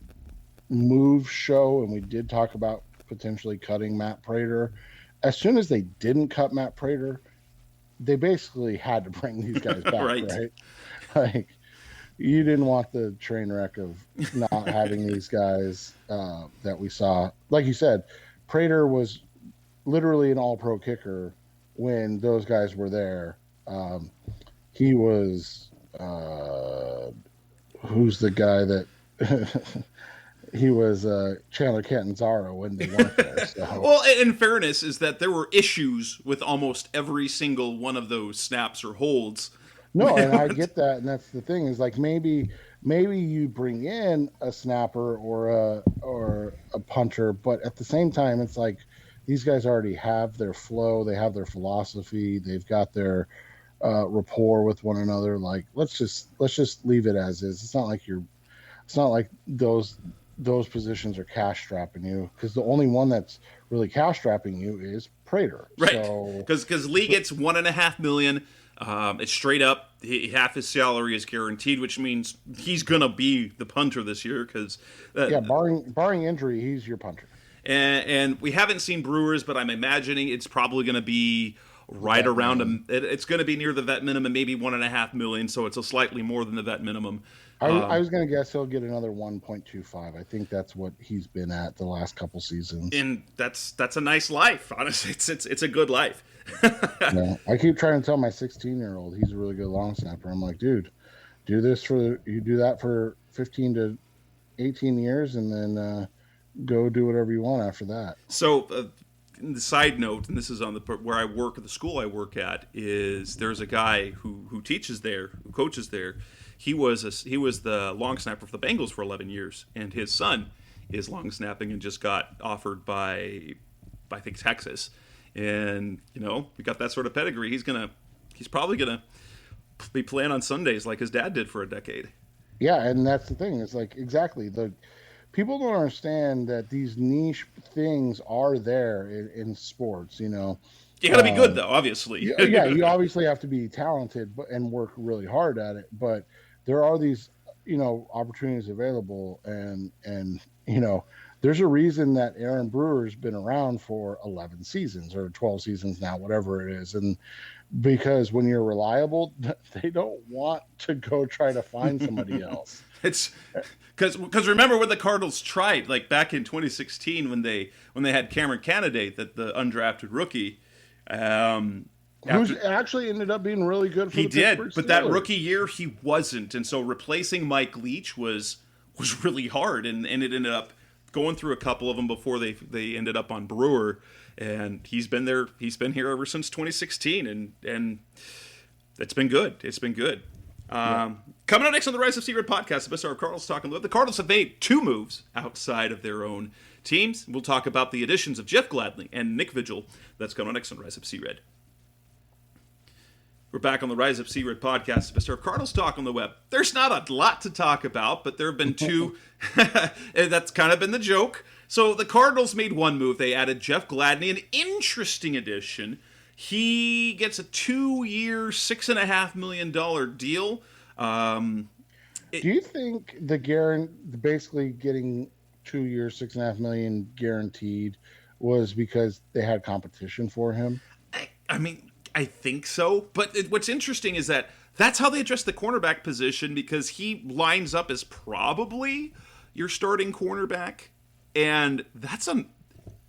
move show, and we did talk about potentially cutting Matt Prater. As soon as they didn't cut Matt Prater, they basically had to bring these guys back, right? Like, you didn't want the train wreck of not having these guys that we saw. Like you said, Prater was literally an all-pro kicker when those guys were there. He was who's the guy that he was Chandler Catanzaro when they weren't there. So. Well, in fairness, is that there were issues with almost every single one of those snaps or holds. No, and I get that, and that's the thing is like maybe you bring in a snapper or a punter, but at the same time, it's like these guys already have their flow, they have their philosophy, they've got their rapport with one another. Like let's just leave it as is. It's not like those positions are cash strapping you, because the only one that's really cash strapping you is Prater. Right. Because Lee gets $1.5 million. It's straight up. Half his salary is guaranteed, which means he's gonna be the punter this year. Because barring injury, he's your punter. And we haven't seen Brewers, but I'm imagining it's probably gonna be right around him. It's gonna be near the vet minimum, maybe $1.5 million. So it's a slightly more than the vet minimum. I was going to guess he'll get another 1.25. I think that's what he's been at the last couple seasons. And that's a nice life. Honestly, it's a good life. Yeah, I keep trying to tell my 16-year-old he's a really good long snapper. I'm like, dude, do that for 15 to 18 years, and then go do whatever you want after that. So, the side note, and this is on where I work at the school I work at, is there's a guy who teaches there, who coaches there. He was the long snapper for the Bengals for 11 years, and his son is long snapping and just got offered by I think Texas. And we got that sort of pedigree. He's probably gonna be playing on Sundays like his dad did for a decade. Yeah, and that's the thing. It's like exactly the people don't understand that these niche things are there in sports. You got to be good though, obviously. Yeah, you obviously have to be talented and work really hard at it. But there are these opportunities available, and There's a reason that Aaron Brewer's been around for 11 seasons or 12 seasons now, whatever it is. And because when you're reliable, they don't want to go try to find somebody else. It's because remember when the Cardinals tried, like back in 2016 when they had Cameron Candidate, that the undrafted rookie, who's actually ended up being really good for he the did, Pittsburgh but that Steelers. rookie year he wasn't, and so replacing Mike Leach was really hard, and it ended up going through a couple of them before they ended up on Brewer, and he's been here ever since 2016, and it's been good. It's been good. Coming up next on the Rise of C Red podcast, the best of our Cardinals talking about. The Cardinals have made 2 moves outside of their own teams. We'll talk about the additions of Jeff Gladney and Nick Vigil. That's coming up next on Rise of C Red. We're back on the Rise Up C Red podcast, Mr. of Cardinals Talk on the web. There's not a lot to talk about, but there have been 2. And that's kind of been the joke. So the Cardinals made 1 move. They added Jeff Gladney, an interesting addition. He gets a 2-year, $6.5 million deal. Do you think basically getting 2 years, $6.5 million guaranteed was because they had competition for him? I mean, I think so. But what's interesting is that that's how they address the cornerback position, because he lines up as probably your starting cornerback. And that's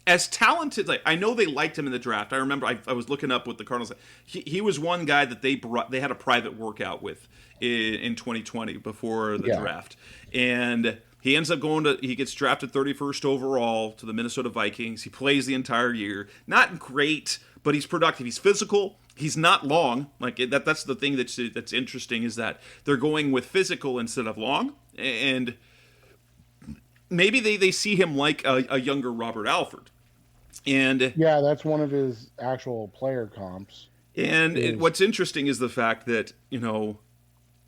as talented. Like, I know they liked him in the draft. I remember I was looking up with the Cardinals. He was one guy that they had a private workout with in 2020 before the draft. And he ends up he gets drafted 31st overall to the Minnesota Vikings. He plays the entire year. Not great, but he's productive. He's physical. He's not long. Like that's the thing that's interesting, is that they're going with physical instead of long. And maybe they see him like a younger Robert Alford. And yeah, that's one of his actual player comps. And what's interesting is the fact that,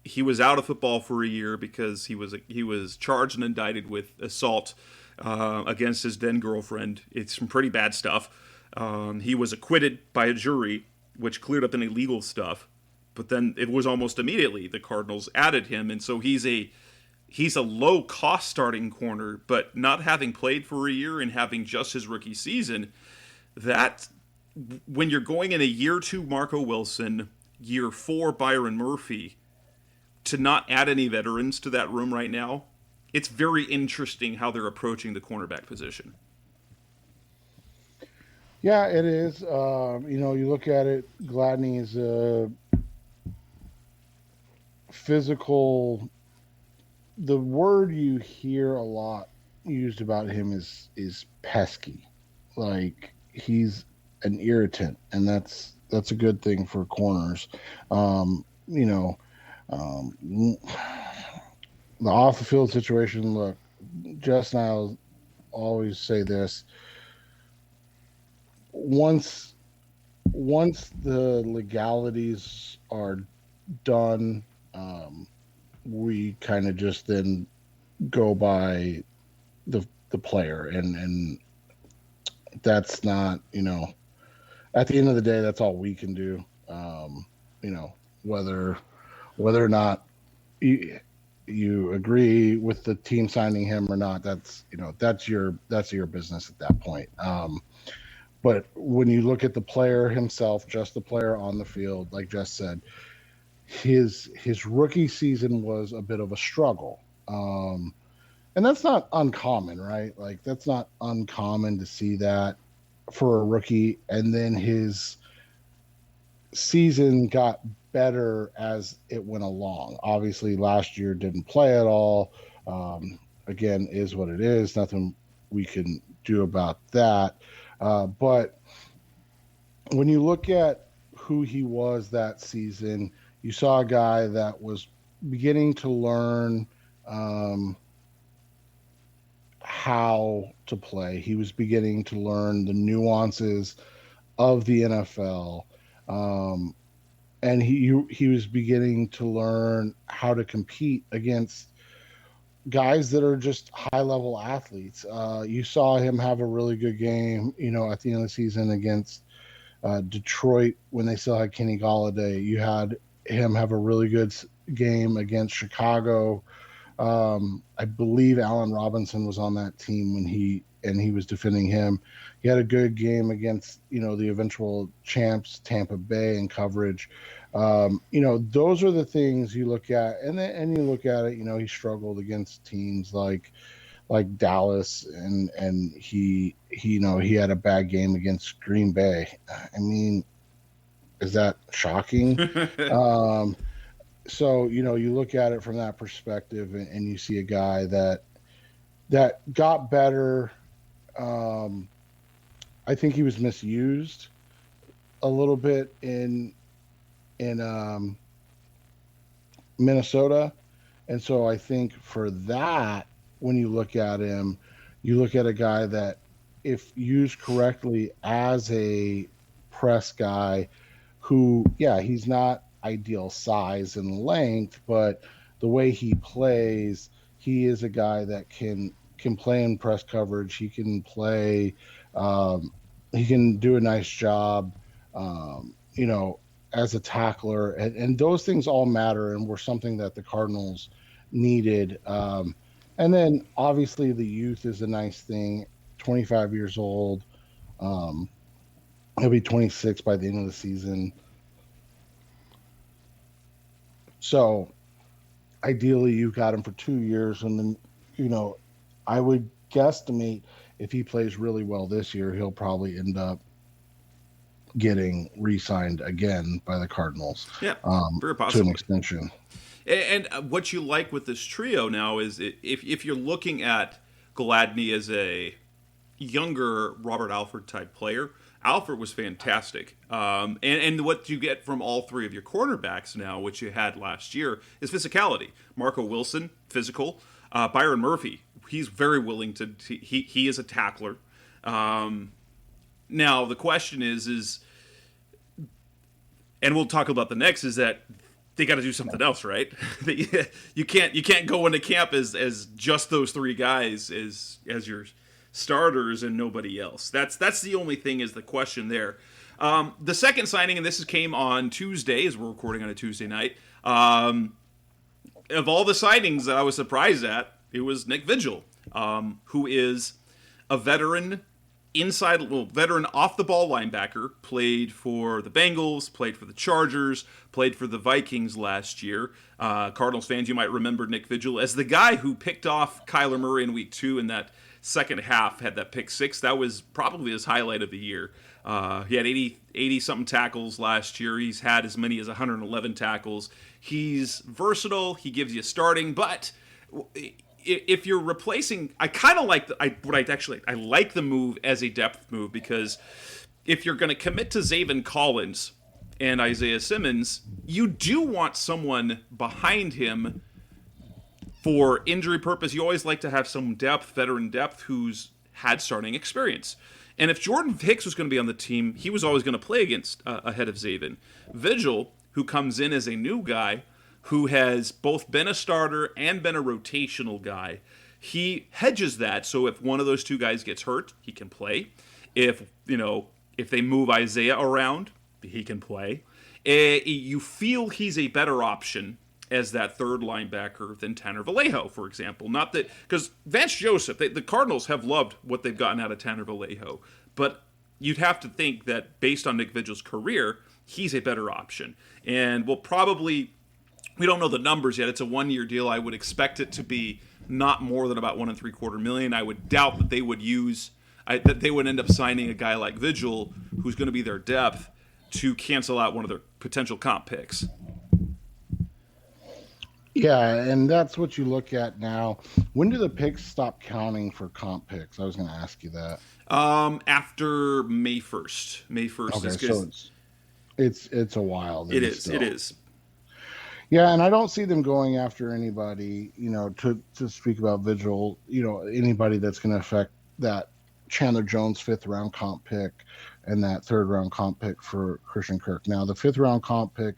he was out of football for a year because he was charged and indicted with assault against his then girlfriend. It's some pretty bad stuff. He was acquitted by a jury, which cleared up any legal stuff. But then it was almost immediately the Cardinals added him, and so he's a low-cost starting corner, but not having played for a year and having just his rookie season, that when you're going in a year 2 Marco Wilson, year 4 Byron Murphy, to not add any veterans to that room right now, it's very interesting how they're approaching the cornerback position. Yeah, it is. You look at it, Gladney is a physical. The word you hear a lot used about him is pesky. Like, he's an irritant, and that's a good thing for corners. The off the field situation. Look, Jess and I always say this. Once the legalities are done, we kind of just then go by the player, and that's not, at the end of the day, that's all we can do. Whether or not you agree with the team signing him or not, that's your business at that point. But when you look at the player himself, just the player on the field, like Jess said, his rookie season was a bit of a struggle. And that's not uncommon, right? Like, that's not uncommon to see that for a rookie. And then his season got better as it went along. Obviously, last year didn't play at all. Again, is what it is. Nothing we can do about that. But when you look at who he was that season, you saw a guy that was beginning to learn how to play. He was beginning to learn the nuances of the NFL. And he was beginning to learn how to compete against guys that are just high-level athletes. You saw him have a really good game, at the end of the season against Detroit when they still had Kenny Golladay. You had him have a really good game against Chicago I believe Allen Robinson was on that team when he was defending him. He had a good game against, the eventual champs, Tampa Bay, in coverage. Those are the things you look at, and you look at it. He struggled against teams like Dallas, and he had a bad game against Green Bay. I mean, is that shocking? So you look at it from that perspective, and you see a guy that got better. I think he was misused a little bit in Minnesota, and so I think for that, when you look at him, you look at a guy that, if used correctly as a press guy, who, yeah, he's not ideal size and length, but the way he plays, he is a guy that can play in press coverage. He can play, he can do a nice job, as a tackler, and those things all matter and were something that the Cardinals needed. And then obviously the youth is a nice thing. 25 years old. He'll be 26 by the end of the season. So ideally you've got him for 2 years, and then, I would guesstimate if he plays really well this year, he'll probably end up getting re-signed again by the Cardinals. Yeah, very to possible. an extension. And what you like with this trio now is if you're looking at Gladney as a younger Robert Alford type player, Alford was fantastic. And what you get from all three of your cornerbacks now, which you had last year, is physicality. Marco Wilson, physical. Byron Murphy, he's very willing to. He is a tackler. Now the question is, and we'll talk about the next, is that they got to do something else, right? you can't go into camp as just those three guys as your starters and nobody else. That's the only thing, is the question there. The second signing, and this came on Tuesday, as we're recording on a Tuesday night. Of all the signings that I was surprised at, it was Nick Vigil, who is a veteran veteran off-the-ball linebacker, played for the Bengals, played for the Chargers, played for the Vikings last year. Cardinals fans, you might remember Nick Vigil as the guy who picked off Kyler Murray in Week 2 in that second half, had that pick six. That was probably his highlight of the year. He had 80-something tackles last year. He's had as many as 111 tackles. He's versatile. He gives you starting, but if you're replacing, I kind of like I like the move as a depth move, because if you're going to commit to Zaven Collins and Isaiah Simmons, you do want someone behind him for injury purpose. You always like to have some depth, veteran depth, who's had starting experience. And if Jordan Hicks was going to be on the team, he was always going to play against ahead of Zaven. Vigil, who comes in as a new guy, who has both been a starter and been a rotational guy, he hedges that, so if one of those two guys gets hurt, he can play. If they move Isaiah around, he can play. You feel he's a better option as that third linebacker than Tanner Vallejo, for example. Not that, because Vance Joseph, the Cardinals have loved what they've gotten out of Tanner Vallejo, but you'd have to think that based on Nick Vigil's career, he's a better option. And we don't know the numbers yet. It's a 1-year deal. I would expect it to be not more than about $1.75 million. I would doubt that they would end up signing a guy like Vigil, who's going to be their depth, to cancel out one of their potential comp picks. Yeah, and that's what you look at now. When do the picks stop counting for comp picks? I was going to ask you that. After May 1st. May 1st. Okay, so it's a while. It is. Still. It is. Yeah, and I don't see them going after anybody, to speak about Vigil, anybody that's going to affect that Chandler Jones 5th round comp pick and that 3rd round comp pick for Christian Kirk. Now, the 5th round comp pick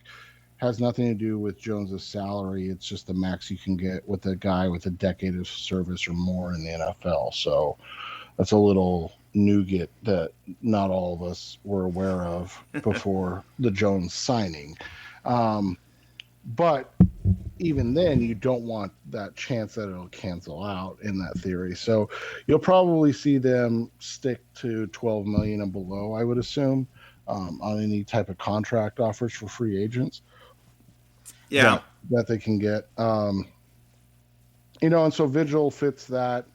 has nothing to do with Jones's salary. It's just the max you can get with a guy with a decade of service or more in the NFL. So that's a little nougat that not all of us were aware of before the Jones signing. But even then, you don't want that chance that it'll cancel out in that theory. So you'll probably see them stick to 12 million and below, I would assume, on any type of contract offers for free agents. Yeah. That they can get. And so Vigil fits that.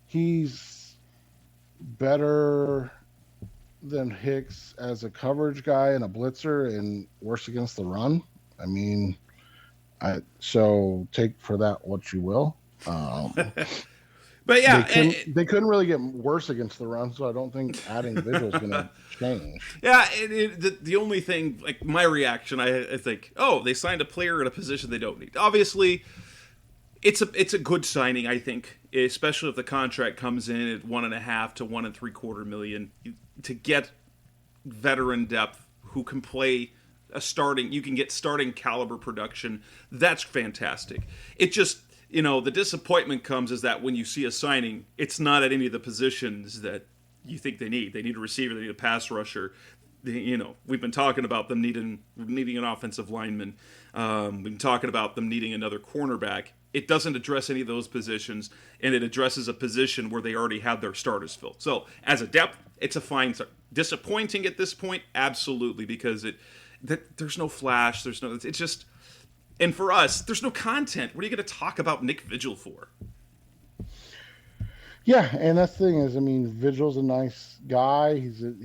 He's better than Hicks as a coverage guy and a blitzer and worse against the run. I mean, so take for that what you will. But yeah, they couldn't really get worse against the run, so I don't think adding Vigil is going to change. Yeah, the only thing, like my reaction, I think, oh, they signed a player in a position they don't need. Obviously, it's a good signing, I think, especially if the contract comes in at $1.5 to $1.75 million to get veteran depth who can play you can get starting caliber production. That's fantastic. It just, the disappointment comes is that when you see a signing, it's not at any of the positions that you think they need. They need a receiver, they need a pass rusher. We've been talking about them needing an offensive lineman. We've been talking about them needing another cornerback. It doesn't address any of those positions, and it addresses a position where they already have their starters filled. So, as a depth, it's a fine start. Disappointing at this point, absolutely, because there's no flash, it's just, and for us, there's no content. What are you going to talk about Nick Vigil for? Yeah, and that's the thing is, I mean, Vigil's a nice guy. He's a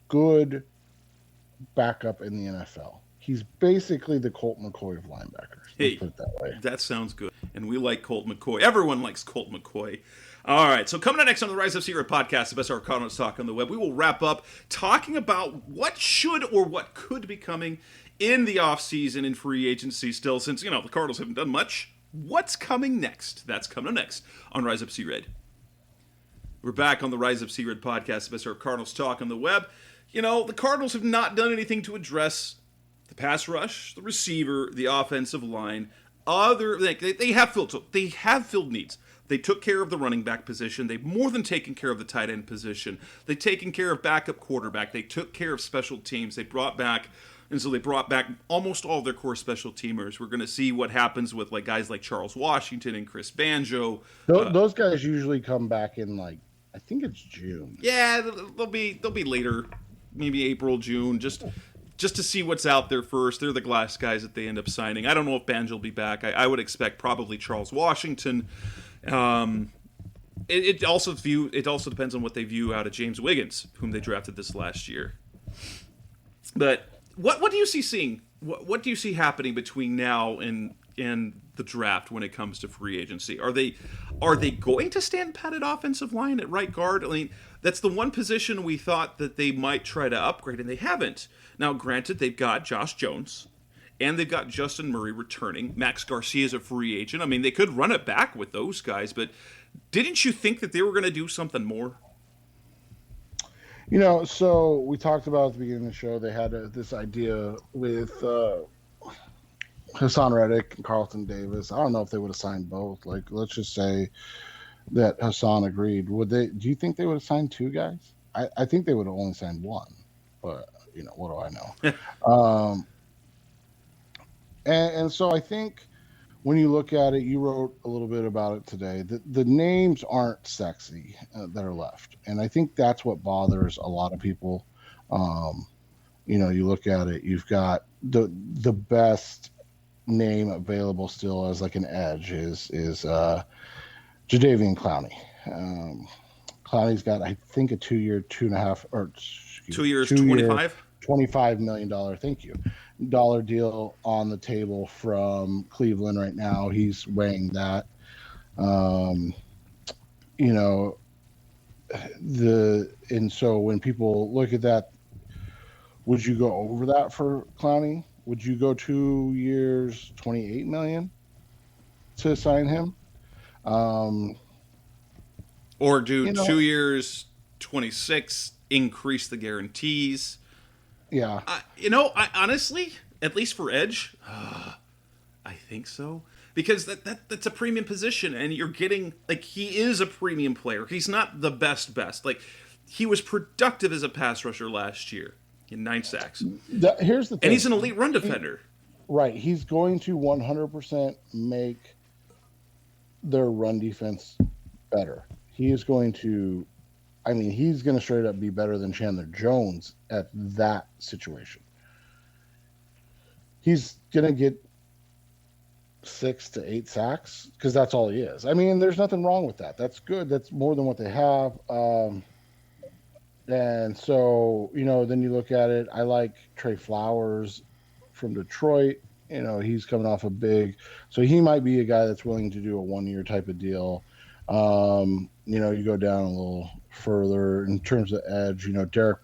good backup in the NFL. He's basically the Colt McCoy of linebackers. Let's put it that way. That sounds good. And we like Colt McCoy. Everyone likes Colt McCoy. All right, so coming up next on the Rise Up Secret podcast, the best our Cardinals talk on the web, we will wrap up talking about what should or what could be coming in the offseason in free agency still, since, the Cardinals haven't done much. What's coming next? That's coming up next on Rise Up C-Red. We're back on the Rise Up C-Red podcast, the best our Cardinals talk on the web. The Cardinals have not done anything to address the pass rush, the receiver, the offensive line. They have filled needs. They took care of the running back position. They've more than taken care of the tight end position. They've taken care of backup quarterback. They took care of special teams. They brought back almost all of their core special teamers. We're going to see what happens with guys like Charles Washington and Chris Banjo. Those guys usually come back in I think it's June. Yeah, they'll be later, maybe April, June, just to see what's out there first. They're the last guys that they end up signing. I don't know if Banjo will be back. I would expect probably Charles Washington. It also depends on what they view out of James Wiggins, whom they drafted this last year. But what do you see what do you see happening between now and the draft when it comes to free agency? Are they going to stand pat at offensive line at right guard? I mean, that's the one position we thought that they might try to upgrade, and they haven't. Now, granted, they've got Josh Jones, and they've got Justin Murray returning. Max Garcia is a free agent. I mean, they could run it back with those guys, but didn't you think that they were going to do something more? So we talked about at the beginning of the show, they had this idea with Hassan Reddick and Carlton Davis. I don't know if they would have signed both. Let's just say that Hassan agreed. Do you think they would have signed two guys? I think they would have only signed one, but what do I know? And so I think when you look at it, you wrote a little bit about it today. The names aren't sexy that are left, and I think that's what bothers a lot of people. You look at it, you've got the best name available still as an edge is Jadeveon Clowney. Clowney's got, I think, a 2 year, 2.5 or 2 years, $25 million. Thank you. Dollar deal on the table from Cleveland right now. He's weighing that. And so when people look at that, would you go over that for Clowney? Would you go 2 years, $28 million to sign him? Or do 2 years, 26, increase the guarantees? Yeah. I honestly, at least for edge, I think so. Because that's a premium position, and you're getting, he is a premium player. He's not the best. He was productive as a pass rusher last year. in 9 sacks. Here's the thing. And he's an elite run defender. Right. He's going to 100% make their run defense better. He is going to, he's going to straight up be better than Chandler Jones at that situation. He's going to get 6 to 8 sacks because that's all he is. There's nothing wrong with that. That's good. That's more than what they have. And so, then you look at it. I like Trey Flowers from Detroit. He's coming off a big, so he might be a guy that's willing to do a 1-year type of deal. You go down a little further in terms of edge. Derek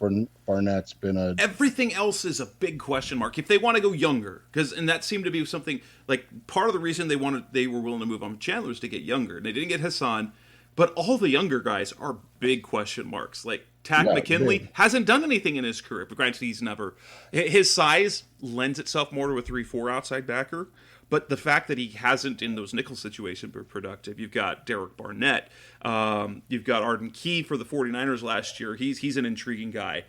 Barnett's been everything else is a big question mark if they want to go younger, and that seemed to be something like part of the reason they were willing to move on Chandler is to get younger. And they didn't get Hassan, but all the younger guys are big question marks. Like McKinley hasn't done anything in his career, but granted, his size lends itself more to a 3-4 outside backer. But the fact that he hasn't in those nickel situations been productive. You've got Derek Barnett. You've got Arden Key for the 49ers last year. He's an intriguing guy.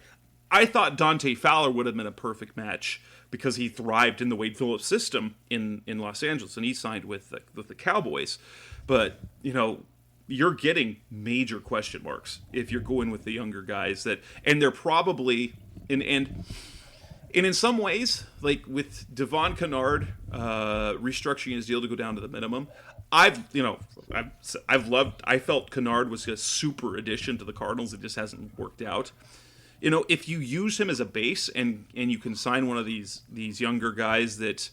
I thought Dante Fowler would have been a perfect match because he thrived in the Wade Phillips system in Los Angeles, and he signed with the Cowboys. But, you're getting major question marks if you're going with the younger guys and they're probably in some ways, like with Devon Kennard restructuring his deal to go down to the minimum, I felt Kennard was a super addition to the Cardinals. It just hasn't worked out. If you use him as a base and you can sign one of these younger guys that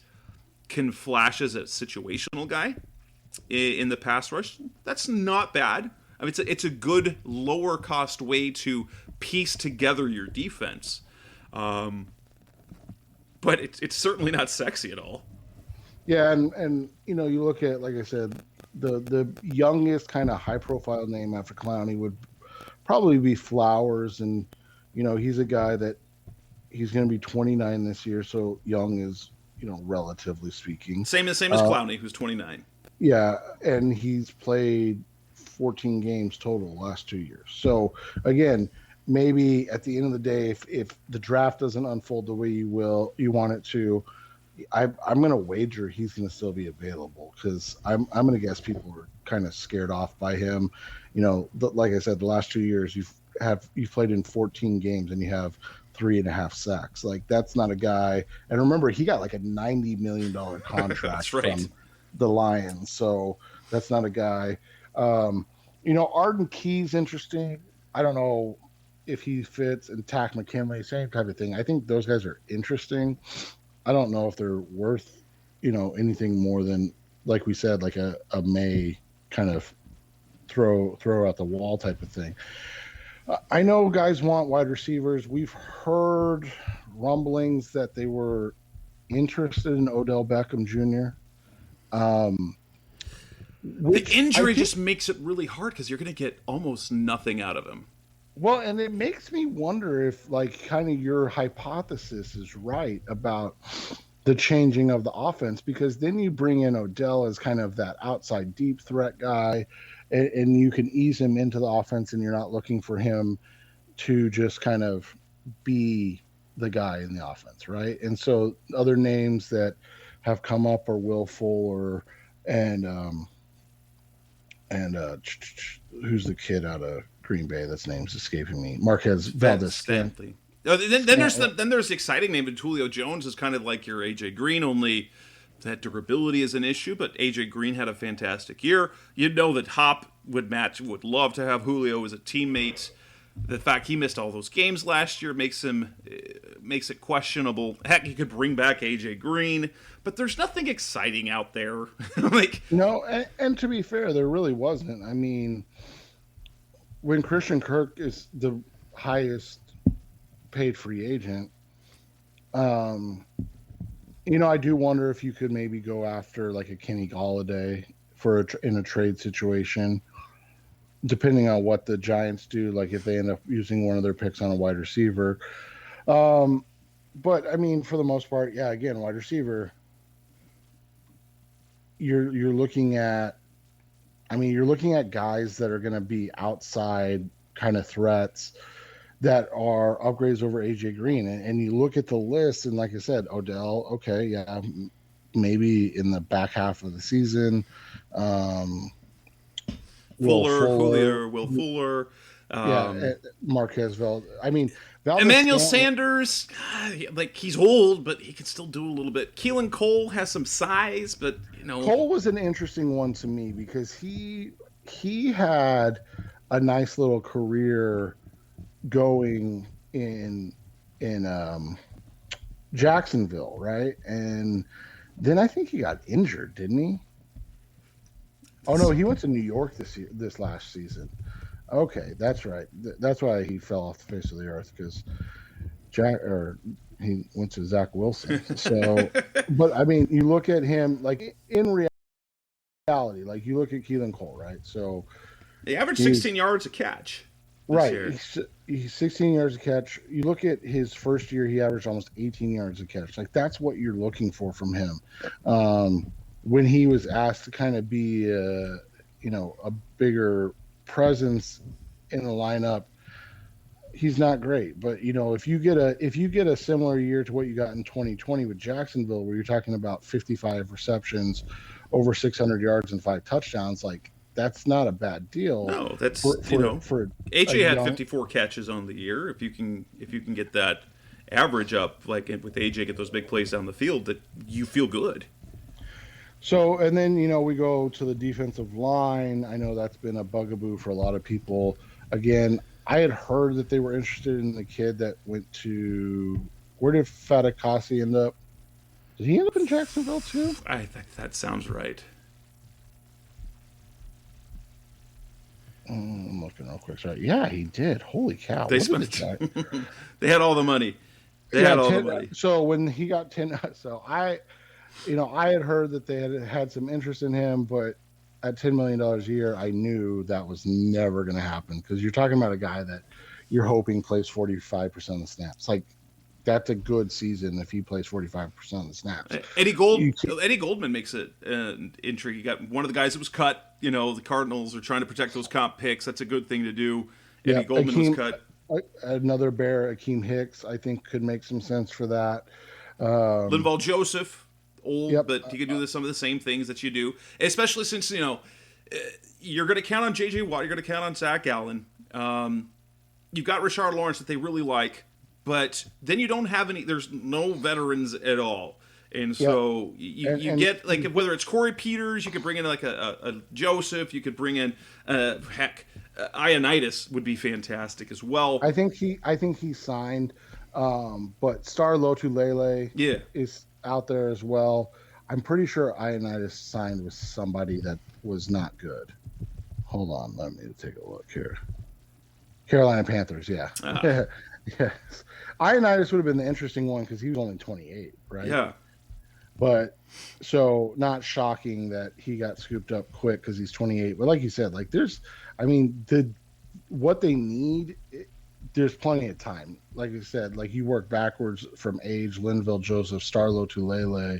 can flash as a situational guy in the pass rush, that's not bad. It's a good lower cost way to piece together your defense. But it's certainly not sexy at all. Yeah, and you look at, like I said, the youngest kind of high profile name after Clowney would probably be Flowers, and he's a guy that he's going to be 29 this year, so young is relatively speaking. Same as Clowney, who's 29. Yeah, and he's played 14 games total last 2 years. So again, maybe at the end of the day, if the draft doesn't unfold the way you want it to, I'm going to wager he's going to still be available because I'm going to guess people are kind of scared off by him. Like I said, the last 2 years you've played in 14 games and you have 3.5 sacks. Like that's not a guy. And remember, he got like a $90 million contract That's right. from the Lions, so that's not a guy. Arden Key's interesting. I don't know if he fits, and McKinley, same type of thing. I think those guys are interesting. I don't know if they're worth, anything more than, like we said, like a May kind of throw out the wall type of thing. I know guys want wide receivers. We've heard rumblings that they were interested in Odell Beckham Jr. The injury just makes it really hard because you're going to get almost nothing out of him. Well, and it makes me wonder if, like, kind of your hypothesis is right about the changing of the offense, because then you bring in Odell as kind of that outside deep threat guy, and you can ease him into the offense, and you're not looking for him to just kind of be the guy in the offense, right? And so other names that have come up are Will Fuller and who's the kid out of Green Bay that's name's escaping me, Marquez Valdez-Scantling. Then there's the exciting name, and Julio Jones is kind of like your AJ Green, only that durability is an issue, but AJ Green had a fantastic year. That Hop would love to have Julio as a teammate. The fact he missed all those games last year makes it questionable. Heck, you could bring back AJ Green, but there's nothing exciting out there. And to be fair, there really wasn't. I mean, when Christian Kirk is the highest paid free agent, I do wonder if you could maybe go after like a Kenny Golladay in a trade situation, depending on what the Giants do, like if they end up using one of their picks on a wide receiver. But I mean, for the most part, yeah, again, wide receiver, you're looking at guys that are going to be outside kind of threats that are upgrades over AJ Green. And you look at the list, and like I said, Odell, okay, yeah, maybe in the back half of the season. Will Fuller, Will Fuller. Marquez Valdez. I mean, Emmanuel Sanders, like he's old, but he can still do a little bit. Keelan Cole has some size, but Cole was an interesting one to me because he had a nice little career going in Jacksonville, right? And then I think he got injured, didn't he? Oh no, he went to New York this last season. Okay, that's right. That's why he fell off the face of the earth, because he went to Zach Wilson. So, but I mean, you look at him like in reality, like you look at Keelan Cole, right? So he averaged 16 yards a catch. Right, he's 16 yards a catch. You look at his first year, he averaged almost 18 yards a catch. Like that's what you're looking for from him. When he was asked to kind of be a bigger presence in the lineup, he's not great. But if you get a similar year to what you got in 2020 with Jacksonville, where you're talking about 55 receptions, over 600 yards and 5 touchdowns, like that's not a bad deal. No, that's for AJ had 54 catches on the year. If you can get that average up, like with AJ, get those big plays down the field, that you feel good. So, and then, we go to the defensive line. I know that's been a bugaboo for a lot of people. Again, I had heard that they were interested in the kid that went to, where did Fatukasi end up? Did he end up in Jacksonville too? I think that sounds right. I'm looking real quick. Sorry. Yeah, he did. Holy cow. They had all the money. They had all the money. So when he got 10, so I had heard that they had some interest in him, but at $10 million a year, I knew that was never going to happen, because you're talking about a guy that you're hoping plays 45% of the snaps. Like, that's a good season if he plays 45% of the snaps. Eddie Goldman makes it intrigue. You got one of the guys that was cut. The Cardinals are trying to protect those comp picks. That's a good thing to do. Eddie Goldman was cut. Another Bear, Akeem Hicks, I think could make some sense for that. Linval Joseph, old, but he could do some of the same things that you do, especially since you're going to count on J.J. Watt, you're going to count on Zach Allen. You've got Rashard Lawrence that they really like, but then you don't have any. There's no veterans at all, and so you get like, whether it's Corey Peters, you could bring in like a Joseph, you could bring in Ioannidis would be fantastic as well. I think he signed, but Star Lotulelei is out there as well. I'm pretty sure Ioannidis signed with somebody that was not good. Hold on, let me take a look here. Carolina Panthers, yeah. Yes. Ioannidis would have been the interesting one because he was only 28, right? Yeah. But so not shocking that he got scooped up quick because he's 28. But like you said, like what they need, there's plenty of time. Like I said, like you work backwards from age. Linval Joseph, Star Lotulelei,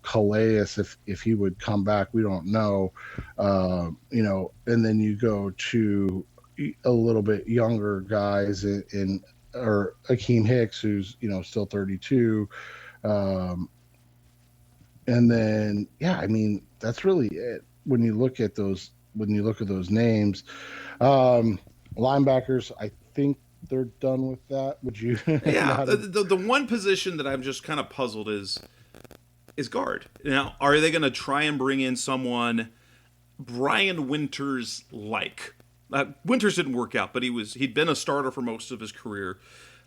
Calais, if he would come back, we don't know. And then you go to a little bit younger guys or Akeem Hicks, who's still 32, and then that's really it when you look at those names. Linebackers, I think they're done with that. Would you? Yeah, the one position that I'm just kind of puzzled is guard. Now, are they going to try and bring in someone Brian Winters like? Winters didn't work out, but he'd been a starter for most of his career.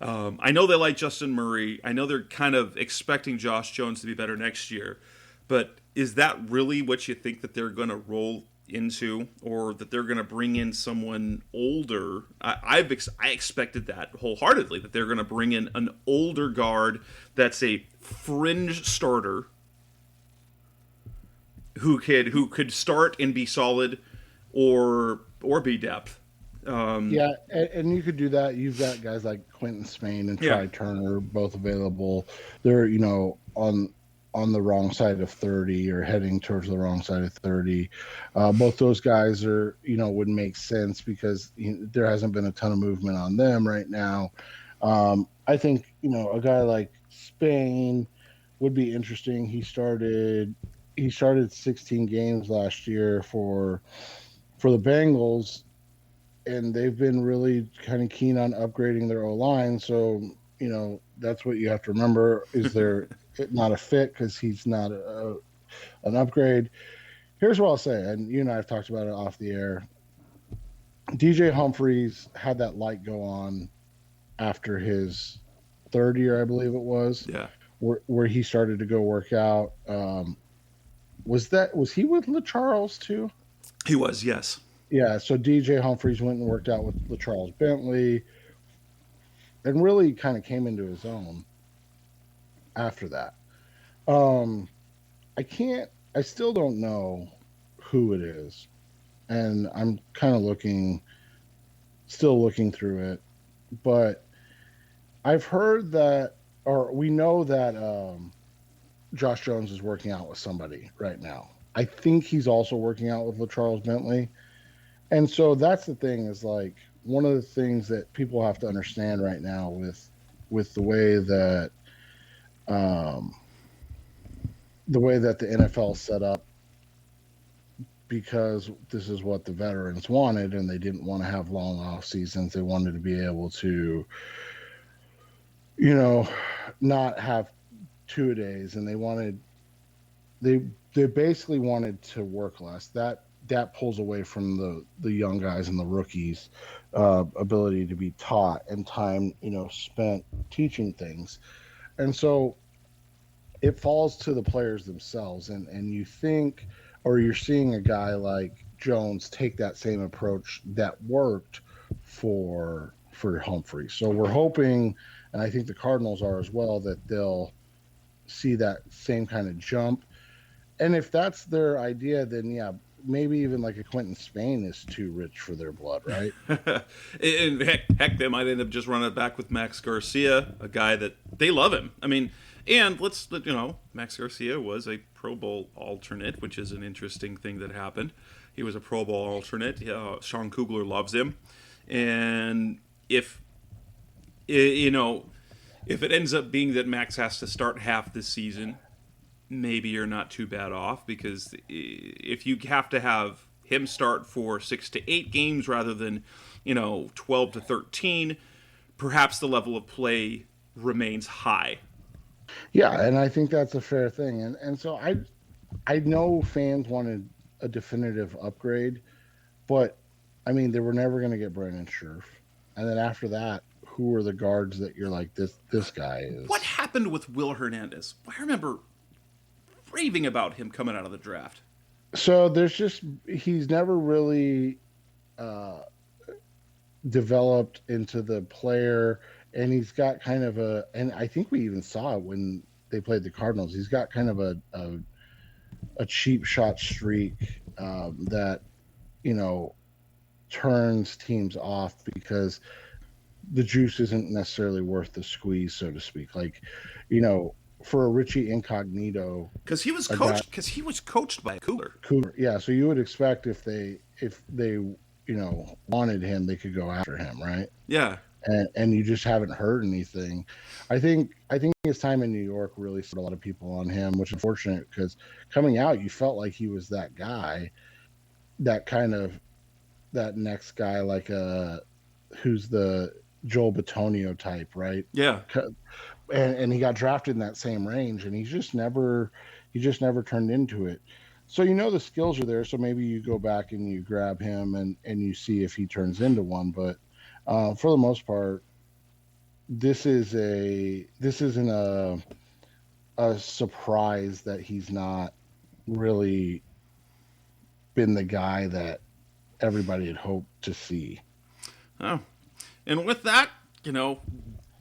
I know they like Justin Murray. I know they're kind of expecting Josh Jones to be better next year. But is that really what you think that they're going to roll into, or that they're going to bring in someone older? I expected that wholeheartedly, that they're going to bring in an older guard that's a fringe starter who could start and be solid, or be depth. And you could do that. You've got guys like Quentin Spain and Try Turner, both available. They're on on the wrong side of 30 or heading towards the wrong side of 30. Both those guys are, would make sense because there hasn't been a ton of movement on them right now. I think, a guy like Spain would be interesting. He started 16 games last year for the Bengals, and they've been really kind of keen on upgrading their O-line. So, that's what you have to remember. Is there not a fit because he's not an upgrade? Here's what I'll say, and you and I have talked about it off the air. DJ Humphries had that light go on after his third year, I believe it was. Yeah. Where he started to go work out. Was he with LaCharles too? He was, yes. Yeah, so DJ Humphries went and worked out with LaCharles Bentley and really kind of came into his own after that. I still don't know who it is. And I'm kind of still looking through it. But I've heard that, or we know that Josh Jones is working out with somebody right now. I think he's also working out with LaCharles Bentley. And so that's the thing, is like one of the things that people have to understand right now with the way that the NFL is set up, because this is what the veterans wanted, and they didn't want to have long off seasons. They wanted to be able to, not have 2-a-days, and they basically wanted to work less. That pulls away from the young guys and the rookies' ability to be taught and time, spent teaching things. And so it falls to the players themselves. And you think, or you're seeing a guy like Jones take that same approach that worked for Humphrey. So we're hoping, and I think the Cardinals are as well, that they'll see that same kind of jump. And if that's their idea, then yeah, maybe even like a Quentin Spain is too rich for their blood, right? And heck, they might end up just running it back with Max Garcia, a guy that they love him. I mean, and Max Garcia was a Pro Bowl alternate, which is an interesting thing that happened. He was a Pro Bowl alternate. Sean Kugler loves him. And if it ends up being that Max has to start half this season, maybe you're not too bad off, because if you have to have him start for 6 to 8 games rather than 12 to 13, perhaps the level of play remains high. Yeah, and I think that's a fair thing. And so I know fans wanted a definitive upgrade, but I mean, they were never going to get Brandon Scherf. And then after that, who are the guards that you're like, this guy is? What happened with Will Hernandez? I remember raving about him coming out of the draft. So he's never really developed into the player, and he's got kind of and I think we even saw it when they played the Cardinals. He's got kind of a cheap shot streak that turns teams off because the juice isn't necessarily worth the squeeze, so to speak. Like, for a Richie Incognito, because he was coached by Cooler. Yeah. So you would expect if they wanted him, they could go after him, right? Yeah. And you just haven't heard anything. I think his time in New York really set a lot of people on him, which is unfortunate, because coming out, you felt like he was that guy, that next guy, like who's the Joel Bitonio type, right? Yeah. And he got drafted in that same range, and he just never turned into it. So the skills are there, so maybe you go back and you grab him and you see if he turns into one. But for the most part, this isn't a surprise that he's not really been the guy that everybody had hoped to see. Oh. And with that,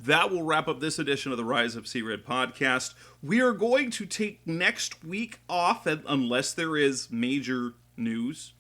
that will wrap up this edition of the Rise Up C-Red podcast. We are going to take next week off, unless there is major news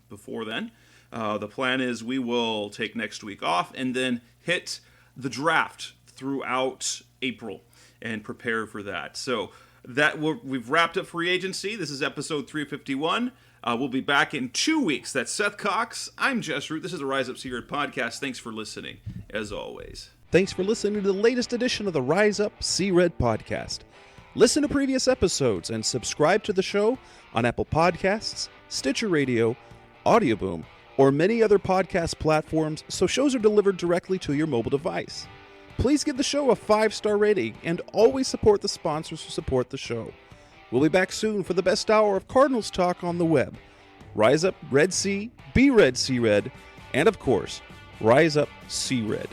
before then. The plan is we will take next week off and then hit the draft throughout April and prepare for that. So we've wrapped up free agency. This is episode 351. We'll be back in 2 weeks. That's Seth Cox. I'm Jess Root. This is the Rise Up C-Red podcast. Thanks for listening, as always. Thanks for listening to the latest edition of the Rise Up C-Red podcast. Listen to previous episodes and subscribe to the show on Apple Podcasts, Stitcher Radio, Audioboom, or many other podcast platforms so shows are delivered directly to your mobile device. Please give the show a 5-star rating and always support the sponsors who support the show. We'll be back soon for the best hour of Cardinals talk on the web. Rise up, Red C, be Red C-Red, and of course, Rise up C-Red.